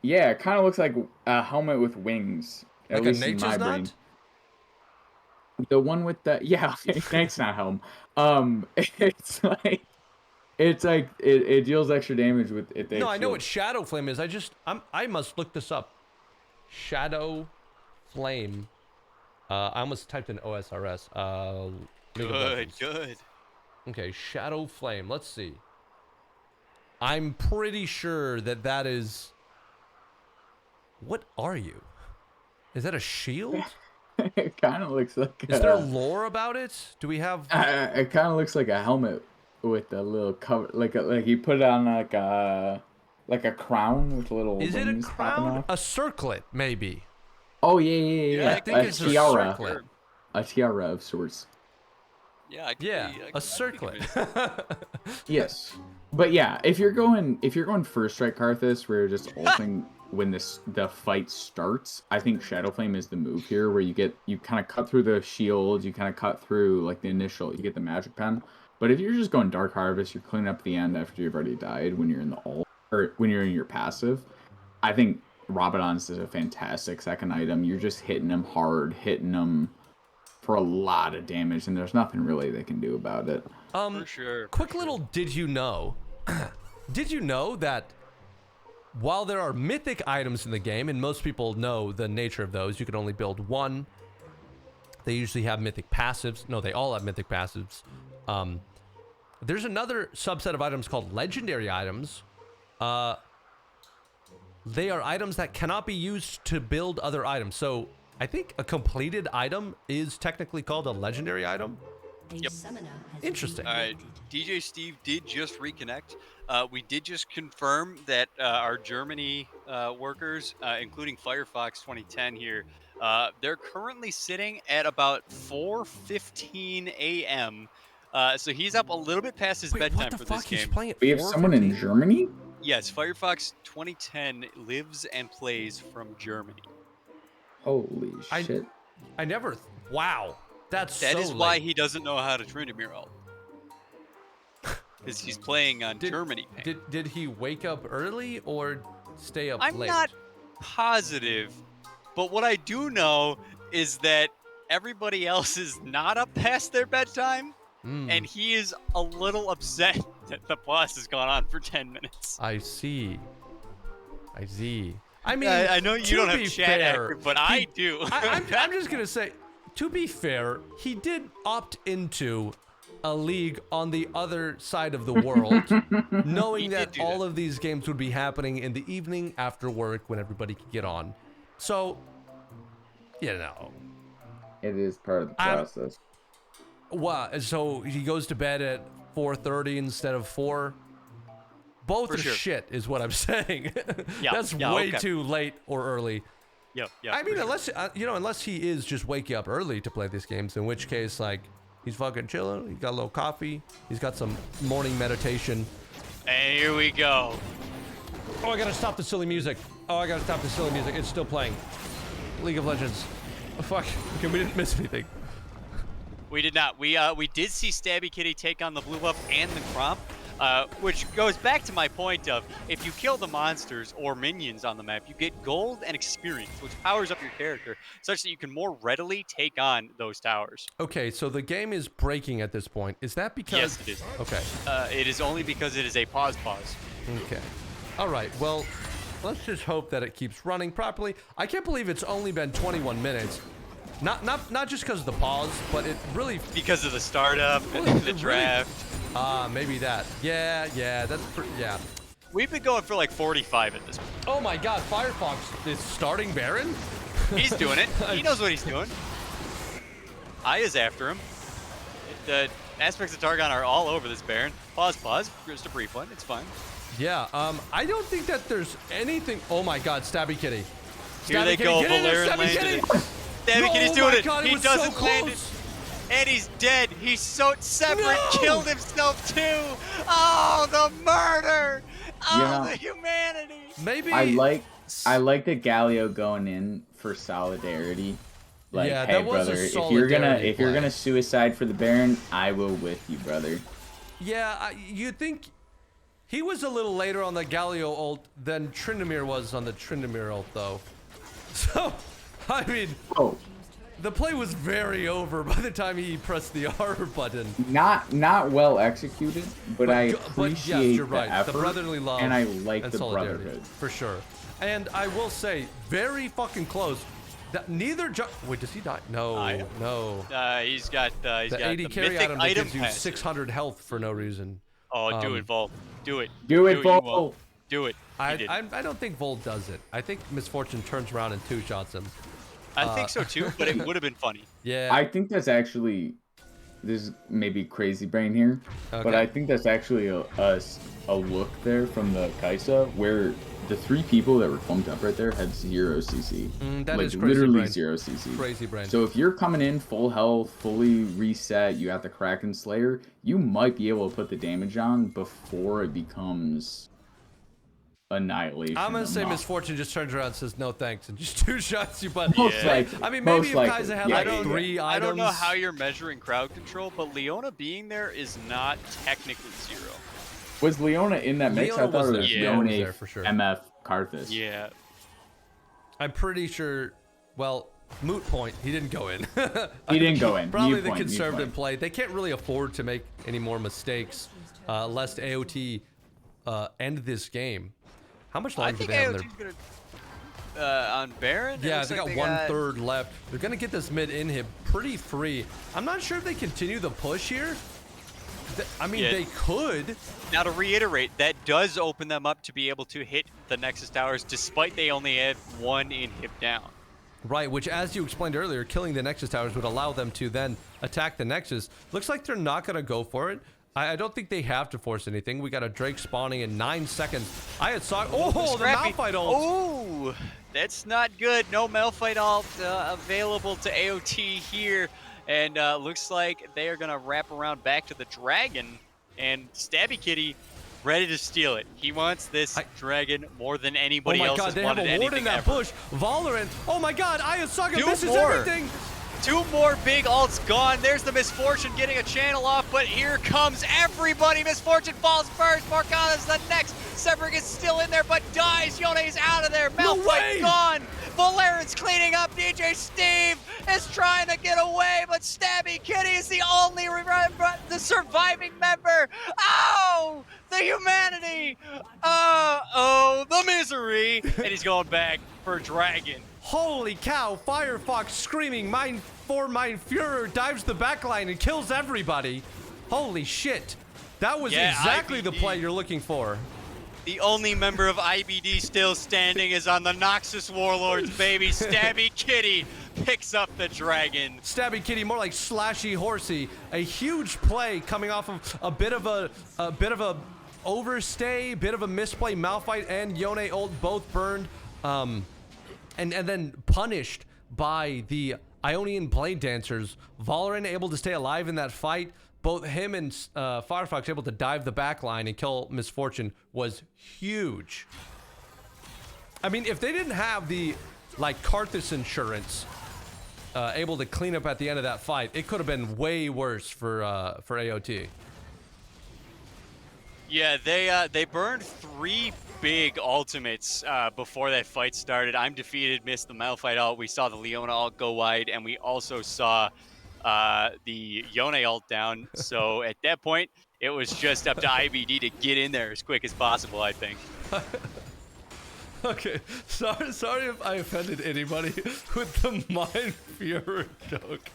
Yeah, it kind of looks like a helmet with wings. At Like a least in my nature's brain. knot? The one with the thanks, not helm. It deals extra damage with it. No, I know what Shadow Flame is. I must look this up. Shadow Flame. I almost typed in OSRS. League of Legends. Good. Okay, Shadow Flame. Let's see. I'm pretty sure that is. What are you? Is that a shield? It kind of looks like. Is there lore about it? Do we have? It kind of looks like a helmet with a little cover, like you put it on like a crown with little. Is it a wings popping crown? off. A circlet, maybe. Oh yeah. I think it's a tiara. circlet. A tiara of sorts. Yeah. Yeah, I a circlet. Yes, but yeah, if you're going first strike Karthus, where you're just ulting when the fight starts, I think Shadow Flame is the move here, where you kind of cut through the shield, you kind of cut through like the initial, you get the magic pen. But if you're just going Dark Harvest, you're cleaning up the end after you've already died when you're in the ult or when you're in your passive. I think Rabadon's is a fantastic second item. You're just hitting them hard, hitting them for a lot of damage, and there's nothing really they can do about it. For sure. Quick little did you know? Did you know that while there are mythic items in the game, and most people know the nature of those, you can only build one. They usually have mythic passives. No, they all have mythic passives. There's another subset of items called legendary items. They are items that cannot be used to build other items. So I think a completed item is technically called a legendary item. Yep. Interesting. All right, DJ Steve did just reconnect. We did just confirm that our Germany workers, including Firefox 2010 here, they're currently sitting at about 4:15 a.m. So he's up a little bit past his Wait, bedtime what the for fuck? this He's game. playing at We have someone in 4:15? Germany? Yes, Firefox 2010 lives and plays from Germany. Holy I- shit. I never. Wow. That's That so is why late. he doesn't know how to Tryndamere ult. Because he's playing on Germany. Pain. Did he wake up early or stay up I'm late? not positive, but what I do know is that everybody else is not up past their bedtime, and he is a little upset that the boss has gone on for 10 minutes. I see. I mean, I know you to don't have be chat fair, accurate, but I do. I'm just gonna say, to be fair, he did opt into a league on the other side of the world, knowing He that did do all that. of these games would be happening in the evening after work when everybody could get on. So, you know. It is part of the process. Well, so he goes to bed at 4:30 instead of 4. Both For are sure. shit, is what I'm saying. Yeah, That's yeah, way okay. too late or early. Yep. I mean, unless unless he is just waking up early to play these games, in which case, like, he's fucking chilling. He got a little coffee. He's got some morning meditation. And here we go. Oh, I gotta stop the silly music. It's still playing. League of Legends. Oh, fuck. Okay, we didn't miss anything. We did not. We did see Stabby Kitty take on the blue buff and the Cromp, which goes back to my point of if you kill the monsters or minions on the map, you get gold and experience, which powers up your character such that you can more readily take on those towers. Okay, so the game is breaking at this point. Is that because? Yes, it is. Okay. It is only because it is a pause. Okay. All right. Well, let's just hope that it keeps running properly. I can't believe it's only been 21 minutes. Not just because of the pause, but it really. Because of the startup and the draft. Maybe that. Yeah. Yeah. We've been going for like 45 at this point. Oh my God, Firefox is starting Baron. He's doing it. He knows what he's doing. Aya's after him. The aspects of Targon are all over this Baron. Pause. Just a brief one. It's fine. Yeah. I don't think that there's anything. Oh my God, Stabby Kitty. Here they go. Valerian landed it. Stabby Kitty's doing it. God, He was doesn't so land it. close. And he's dead. He's so separate. No! Killed himself too. Oh, the murder. Oh, Yeah. the humanity. Maybe. I like the Galio going in for solidarity. Like, Yeah, hey that was a brother, if you're solidarity gonna play. suicide for the Baron, I will with you, brother. Yeah, you'd think he was a little later on the Galio ult than Tryndamere was on the Tryndamere ult, though. So, I mean, Oh, the play was very over by the time he pressed the R button. not well executed, but I yes, appreciate you're right. the effort, The brotherly love and I like and the solidarity, brotherhood. for sure. And I will say, very fucking close. That neither wait, does he die? No, no. He's got The the 80 carry mythic item that item gives you pass. 600 health for no reason. Oh, do it, Volt. Do it. Do it, you Vol. won't. Do it. He did. I don't think Volt does it. I think Misfortune turns around and two-shots him. I think so too, but it would have been funny. Yeah. I think that's actually, this may be crazy brain here, but Okay. I think that's actually a look there from the Kaisa where the 3 people that were clumped up right there had 0 CC. That like is crazy literally brain. 0 CC. Crazy brain. So if you're coming in full health, fully reset, you got the Kraken Slayer, you might be able to put the damage on before it becomes annihilation. I'm gonna say amok. Misfortune just turns around and says no thanks and just two-shots you. But Most Yeah. likely. I mean, maybe most if likely. Kaiser had Yeah, like yeah, yeah. 3 I items. don't know how you're measuring crowd control, but Leona being there is not technically 0. Was Leona in that mix? Leona I thought was it there. was Yeah. Leona, was there for sure. MF, Karthus. Yeah. I'm pretty sure. Well, moot point. He didn't go in. He didn't go in. Probably Mute the point, mute conservative point. play. They can't really afford to make any more mistakes, lest AOT end this game. How much I longer do think they have in AOT's gonna on Baron. Yeah, looks they like got 1/3 left. They're gonna get this mid inhib pretty free. I'm not sure if they continue the push here. I mean, Yeah. they could. Now to reiterate, that does open them up to be able to hit the Nexus towers, despite they only had 1 inhib down. Right, which, as you explained earlier, killing the Nexus towers would allow them to then attack the Nexus. Looks like they're not gonna go for it. I don't think they have to force anything. We got a Drake spawning in 9 seconds. I had saw. Oh, the Scrappy. Malphite ult. Oh, that's not good. No Malphite ult available to AOT here. And looks like they are going to wrap around back to the Dragon. And Stabby Kitty ready to steal it. He wants this Dragon more than anybody Oh my else God, has they have wanted a ward in anything that ever. bush. Valorant. Oh my God, Ayasaga 2 misses more. everything. 2 more big ults gone. There's the Misfortune getting a channel off, but here comes everybody. Misfortune falls first. Morgana's the next. Severick is still in there, but dies. Yone's out of there. No way! Malphite gone. Valerian's cleaning up. DJ Steve is trying to get away, but Stabby Kitty is the only the surviving member. Oh, the humanity. Oh, the misery. sorcery, and he's going back for Dragon. Holy cow, Firefox screaming, Mein Führer dives the backline and kills everybody. Holy shit. That was exactly the play you're looking for. The only member of IBD still standing is on the Noxus Warlords, baby. Stabby Kitty picks up the Dragon. Stabby Kitty, more like Slashy Horsey. A huge play coming off of a bit of a overstay, bit of a misplay. Malphite and Yone ult both burned, and then punished by the Ionian Blade Dancers. Valorant able to stay alive in that fight. Both him and Firefox able to dive the backline and kill Misfortune was huge. I mean, if they didn't have the like Karthus insurance able to clean up at the end of that fight, it could have been way worse for AOT. Yeah, they burned 3 big ultimates before that fight started. I'm defeated, missed the Malphite ult. We saw the Leona ult go wide, and we also saw the Yone ult down. So at that point, it was just up to IBD to get in there as quick as possible, I think. Okay, sorry if I offended anybody with the Mein Führer joke.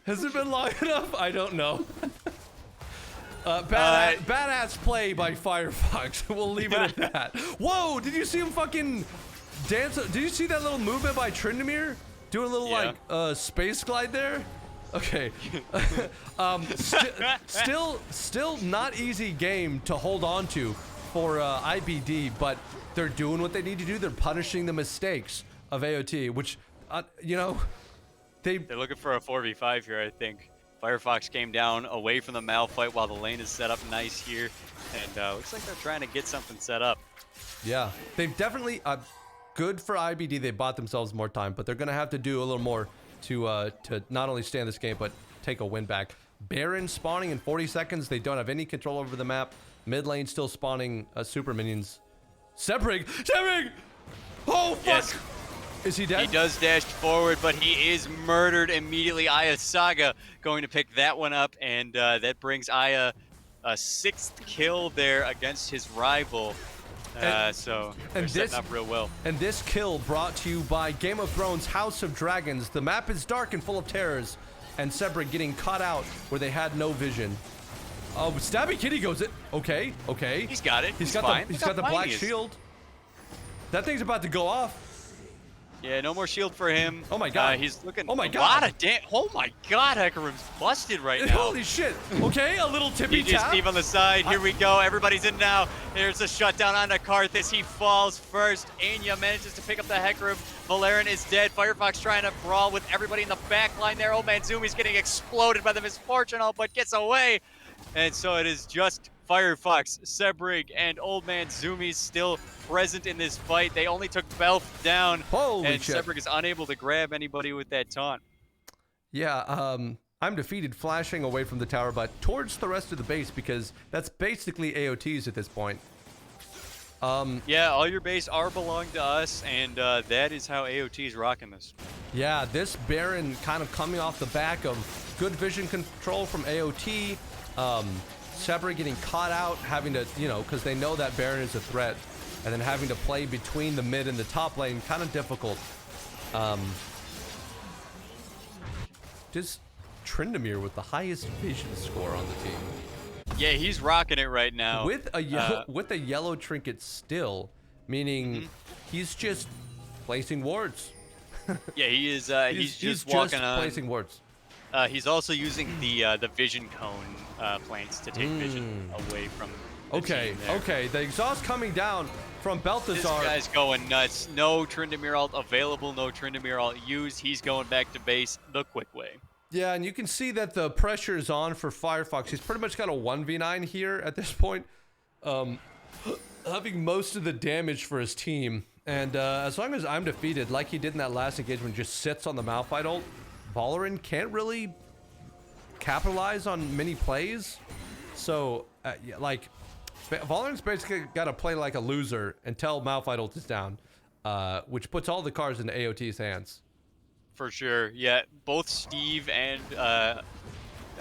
Has it been long enough? I don't know. Badass play by Firefox. We'll leave it at that. Whoa, did you see him fucking dance? Did you see that little movement by Tryndamere? Doing a little like space glide there? Okay. Still not easy game to hold on to for IBD, but they're doing what they need to do. They're punishing the mistakes of AOT, which, you know, they're looking for a 4v5 here, I think. Firefox came down away from the Malphite while the lane is set up nice here, and looks like they're trying to get something set up. Yeah, they've definitely, good for IBD, they bought themselves more time, but they're going to have to do a little more to not only stay in this game, but take a win back. Baron spawning in 40 seconds. They don't have any control over the map. Mid lane still spawning super minions. Sebrig! Oh, fuck! Yes. Is he dead? He does dash forward, but he is murdered immediately. Aya Saga going to pick that one up, and that brings Aya a 6th kill there against his rival. So they're setting up real well. And this kill brought to you by Game of Thrones House of Dragons. The map is dark and full of terrors, and Sebrig getting caught out where they had no vision. Oh, Stabby Kitty goes it. Okay. He's got it. He's got the black shield. That thing's about to go off. Yeah, no more shield for him. Oh my god. He's looking. Oh my god. A lot of oh my god, Hecarim's busted right now. Holy shit. Okay, a little tippy tap. Steve on the side. Here we go. Everybody's in now. There's a shutdown onto Karthus. He falls first. Anya manages to pick up the Hecarim. Valerian is dead. Firefox trying to brawl with everybody in the back line there. Old Man Zumi's getting exploded by the Misfortune ult, but gets away. And so it is just Firefox, Sebrig, and Old Man Zumi still present in this fight. They only took Belf down, and Sebrig is unable to grab anybody with that taunt. Yeah, I'm defeated, flashing away from the tower, but towards the rest of the base, because that's basically AOTs at this point. Yeah, all your base are belong to us, and that is how AOT is rocking this. Yeah, this Baron kind of coming off the back of good vision control from AOT. Sebrig getting caught out, having to, you know, because they know that Baron is a threat, and then having to play between the mid and the top lane, kind of difficult. Just Tryndamere with the highest vision score on the team. Yeah, he's rocking it right now. With a yellow trinket still, meaning he's just placing wards. Yeah, he is. He's just walking on. Placing wards. He's also using the vision cone planes to take vision away from the team there. Okay. The exhaust coming down from Balthazar. This guy's going nuts. No Tryndamere ult available. No Tryndamere ult used. He's going back to base the quick way. Yeah, and you can see that the pressure is on for Firefox. He's pretty much got a 1v9 here at this point, having most of the damage for his team. And as long as I'm defeated, like he did in that last engagement, just sits on the Malphite ult, Valorant can't really capitalize on many plays. So, yeah, like, Valorant's basically got to play like a loser until Malphite ult is down, which puts all the cards into AOT's hands. For sure, yeah. Both Steve and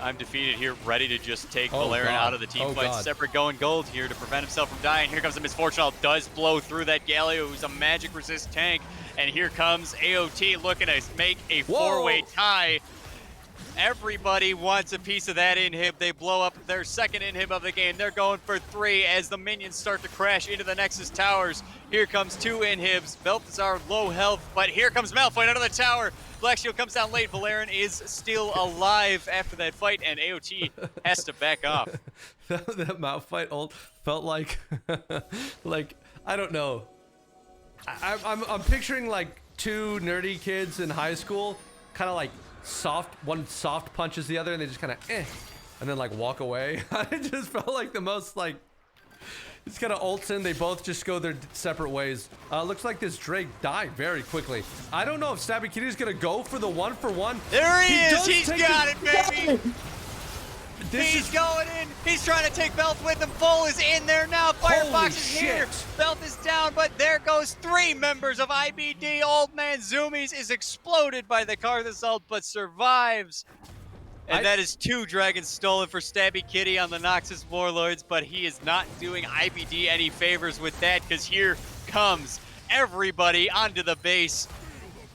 I'm defeated here, ready to just take Oh, Valerian God. out of the team Oh, fight. God. Separate going gold here to prevent himself from dying. Here comes the Misfortune. Does blow through that Galio, who's a magic resist tank. And here comes AOT looking to make a four-way tie. Everybody wants a piece of that inhib. They blow up their second inhib of the game. They're going for 3 as the minions start to crash into the Nexus towers. Here comes 2 inhibs. Balthazar low health, but here comes Malphite out of the tower. Black Shield comes down late. Valerian is still alive after that fight, and AOT has to back off. that Malphite ult felt like, like, I don't know. I'm picturing like 2 nerdy kids in high school, kind of like one soft punches the other, and they just kind of and then like walk away. It just felt like the most like, it's kind of ults in, they both just go their separate ways. Looks like this Drake died very quickly. I don't know if Stabby Kitty's gonna go for the 1-for-1. There he is, he's got it, baby. He's going in. He's trying to take Belt with him. Bull is in there now. Firefox is here. Belt is down, but there goes 3 members of IBD. Old Man Zoomies is exploded by the Karth assault, but survives. And that is 2 dragons stolen for Stabby Kitty on the Noxus Warlords, but he is not doing IBD any favors with that, because here comes everybody onto the base.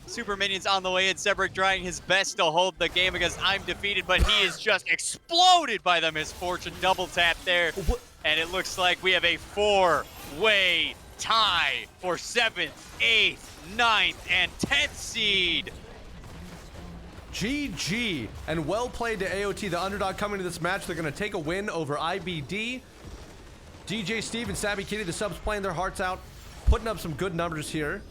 Super minions on the way in. Sebrick trying his best to hold the game against I'm Defeated, but he is just exploded by the Misfortune. Double tap there. And it looks like we have a 4-way tie for 7th, 8th, 9th, and 10th seed. GG, and well played to AOT, the underdog coming to this match. They're going to take a win over IBD. DJ Steve and Stabby Kitty, the subs playing their hearts out, putting up some good numbers here.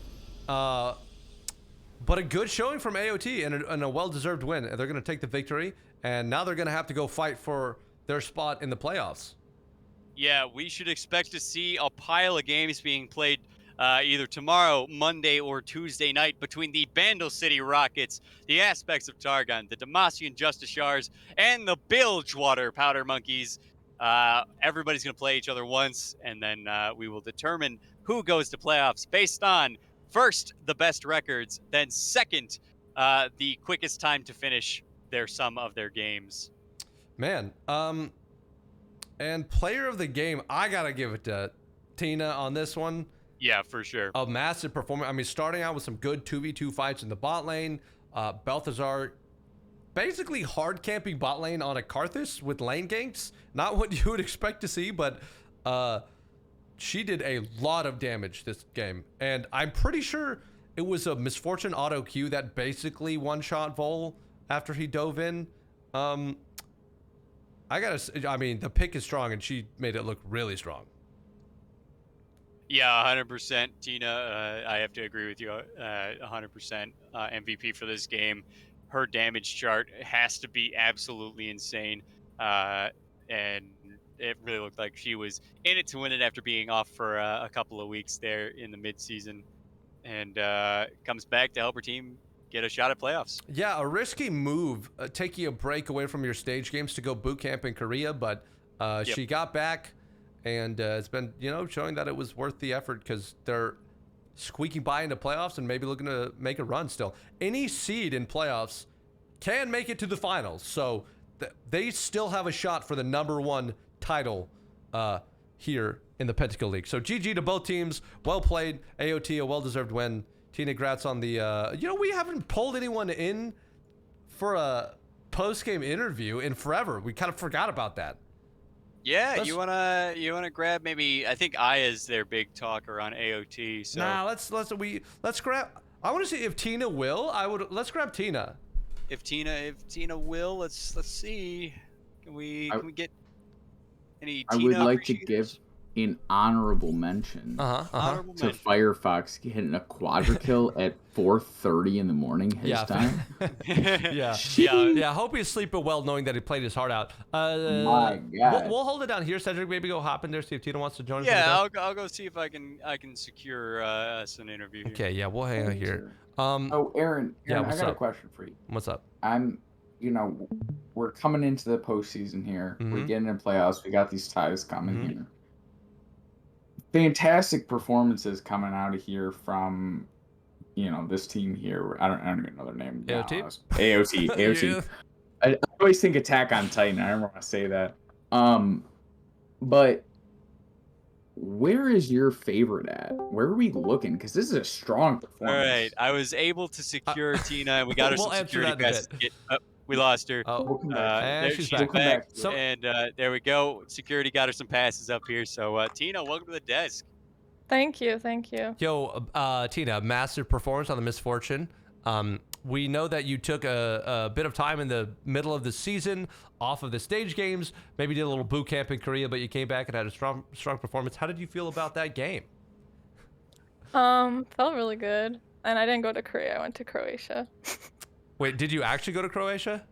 But a good showing from AOT and a well-deserved win. They're going to take the victory, and now they're going to have to go fight for their spot in the playoffs. Yeah, we should expect to see a pile of games being played either tomorrow, Monday, or Tuesday night between the Bandle City Rockets, the Aspects of Targon, the Demacian Justiciars, and the Bilgewater Powder Monkeys. Everybody's going to play each other once, and then we will determine who goes to playoffs based on first, the best records, then second, the quickest time to finish their sum of their games. Man, and player of the game, I gotta give it to Tina on this one. Yeah, for sure. A massive performance. I mean, starting out with some good 2v2 fights in the bot lane. Balthazar basically hard camping bot lane on a Karthus with lane ganks. Not what you would expect to see, but she did a lot of damage this game. And I'm pretty sure it was a Misfortune auto Q that basically one-shot Vol after he dove in. I mean, the pick is strong, and she made it look really strong. Yeah, 100%. Tina, I have to agree with you 100%. MVP for this game. Her damage chart has to be absolutely insane. And it really looked like she was in it to win it after being off for a couple of weeks there in the mid-season. And comes back to help her team get a shot at playoffs. Yeah, a risky move, taking a break away from your stage games to go boot camp in Korea, but she got back, and it's been, showing that it was worth the effort, because they're squeaking by into playoffs and maybe looking to make a run still. Any seed in playoffs can make it to the finals, so they still have a shot for the #1 title here in the Pentakill League. So GG to both teams. Well played. AOT, a well-deserved win. Tina, congrats on the... we haven't pulled anyone in for a post-game interview in forever. We kind of forgot about that. Yeah, you wanna grab maybe... I think Aya's their big talker on AOT. So. Nah, let's grab... I want to see if Tina will. Let's grab Tina. If Tina will, let's see. Can we get any? I would like to give an honorable mention to Firefox hitting a quadra-kill at 4:30 in the morning his time. Yeah. Hope he's sleeping well, knowing that he played his heart out. My God. We'll hold it down here, Cedric. Maybe go hop in there, see if Tina wants to join us. Yeah, I'll go see if I can secure us an interview. Here. Okay, yeah, we'll hang out here. Aaron, yeah, I got a question for you. What's up? We're coming into the postseason here. We're getting in playoffs. We got these ties coming here. Fantastic performances coming out of here from, this team here. I don't even know their name. AOT? AOT. I always think Attack on Titan. I don't want to say that. But where is your favorite at? Where are we looking? Because this is a strong All performance. right, I was able to secure Tina, and we got her We'll some answer security that in a passes. bit. We lost her. Oh, We'll come back. and There she's she's back. We'll come back, back to it. and there we go. Security got her some passes up here. So Tina, welcome to the desk. Thank you, thank you. Yo, Tina, massive performance on the Misfortune. We know that you took a bit of time in the middle of the season off of the stage games. Maybe did a little boot camp in Korea, but you came back and had a strong performance. How did you feel about that game? Felt really good. And I didn't go to Korea, I went to Croatia. Wait, did you actually go to Croatia?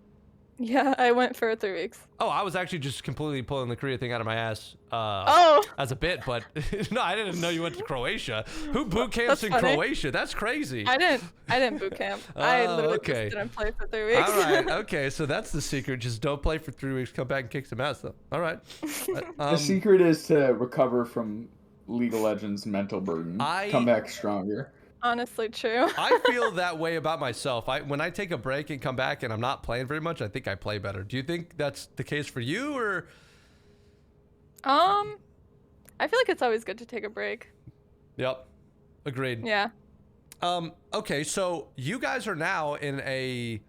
Yeah, I went for 3 weeks. Oh, I was actually just completely pulling the Korea thing out of my ass Oh! as a bit, but no, I didn't know you went to Croatia. Who boot camps in funny. Croatia? That's crazy. I didn't boot camp. I literally okay. just didn't play for 3 weeks. All right, okay, so that's the secret. Just don't play for 3 weeks, come back and kick some ass, though. All right. The secret is to recover from League of Legends mental burden. Come back stronger. Honestly, true. I feel that way about myself. When I take a break and come back and I'm not playing very much, I think I play better. Do you think that's the case for you, or? I feel like it's always good to take a break. Yep, agreed. Yeah. Okay, so you guys are now in a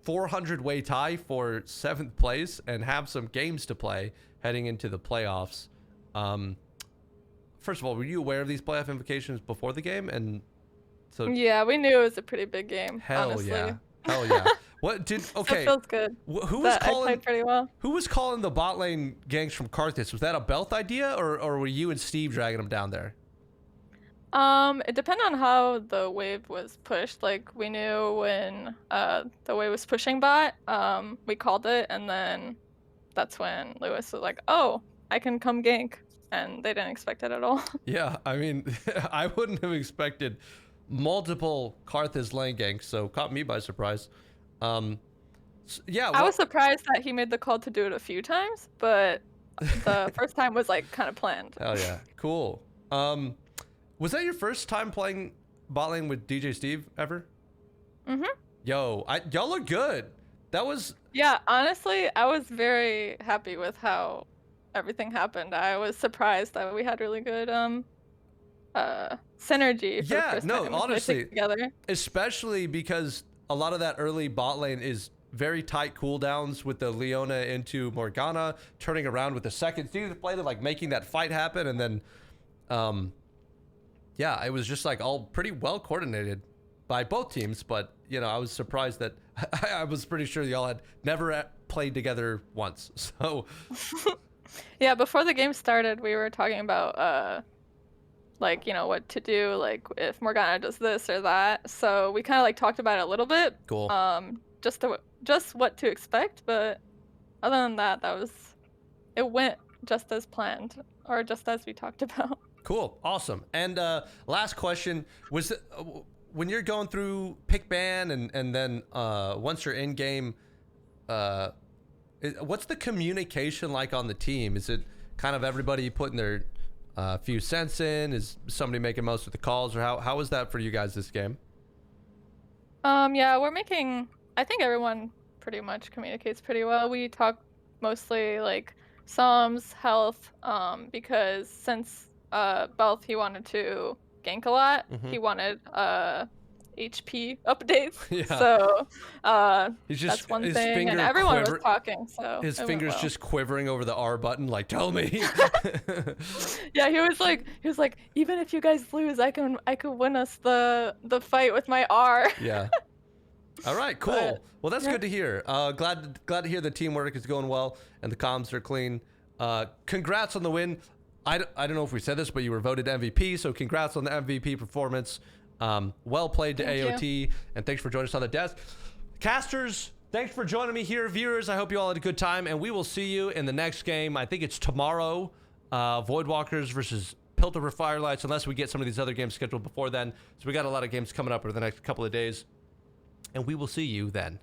400-way tie for 7th place and have some games to play heading into the playoffs. First of all, were you aware of these playoff implications before the game? And so Yeah, we knew it was a pretty big game. hell honestly. yeah, hell yeah. What did So okay? it feels good. Who was that I calling? played pretty well. Who was calling the bot lane ganks from Karthus? Was that a Belth idea, or were you and Steve dragging them down there? It depended on how the wave was pushed. Like we knew when the wave was pushing bot, we called it, and then that's when Lewis was like, "Oh, I can come gank," and they didn't expect it at all. Yeah, I mean, I wouldn't have expected multiple Karthus lane ganks, so caught me by surprise. Yeah, I was surprised that he made the call to do it a few times, but the first time was like kind of planned. Hell yeah, cool. Was that your first time playing bot lane with DJ Steve ever? Mhm. Yo, y'all look good. That was Yeah, honestly, I was very happy with how everything happened. I was surprised that we had really good synergy for Yeah, the first no, time we played honestly, together. especially because a lot of that early bot lane is very tight cooldowns with the Leona into Morgana, turning around with the second Steve played it, like making that fight happen, and then yeah, it was just like all pretty well coordinated by both teams, but you know, I was surprised that I was pretty sure y'all had never played together once. So Yeah, before the game started, we were talking about like, you know, what to do, like if Morgana does this or that. So we kind of like talked about it a little bit. cool. Just what to expect, but other than that, it went just as planned, or just as we talked about. Cool, awesome. And last question was, when you're going through pick ban and then once you're in game, what's the communication like on the team? Is it kind of everybody putting their few cents in? Is somebody making most of the calls, or how is that for you guys this game? Yeah, I think everyone pretty much communicates pretty well. We talk mostly like Psalms, health, because since Belth, he wanted to gank a lot. Mhm. He wanted HP updates. Yeah. So He's just that's one his thing, finger and everyone was quiver- talking. So His it went fingers well. just quivering over the R button, like, tell me. Yeah, he was like, even if you guys lose, I could win us the fight with my R. Yeah. All right, cool. But, Well, that's yeah. good to hear. Glad to hear the teamwork is going well and the comms are clean. Congrats on the win. I don't know if we said this, but you were voted MVP, so congrats on the MVP performance. Well played to Thank AOT, and thanks for joining us on the desk. Casters, thanks for joining me here. Viewers, I hope you all had a good time, and we will see you in the next game. I think it's tomorrow, Voidwalkers versus Piltover Firelights, unless we get some of these other games scheduled before then. So we got a lot of games coming up over the next couple of days, and we will see you then.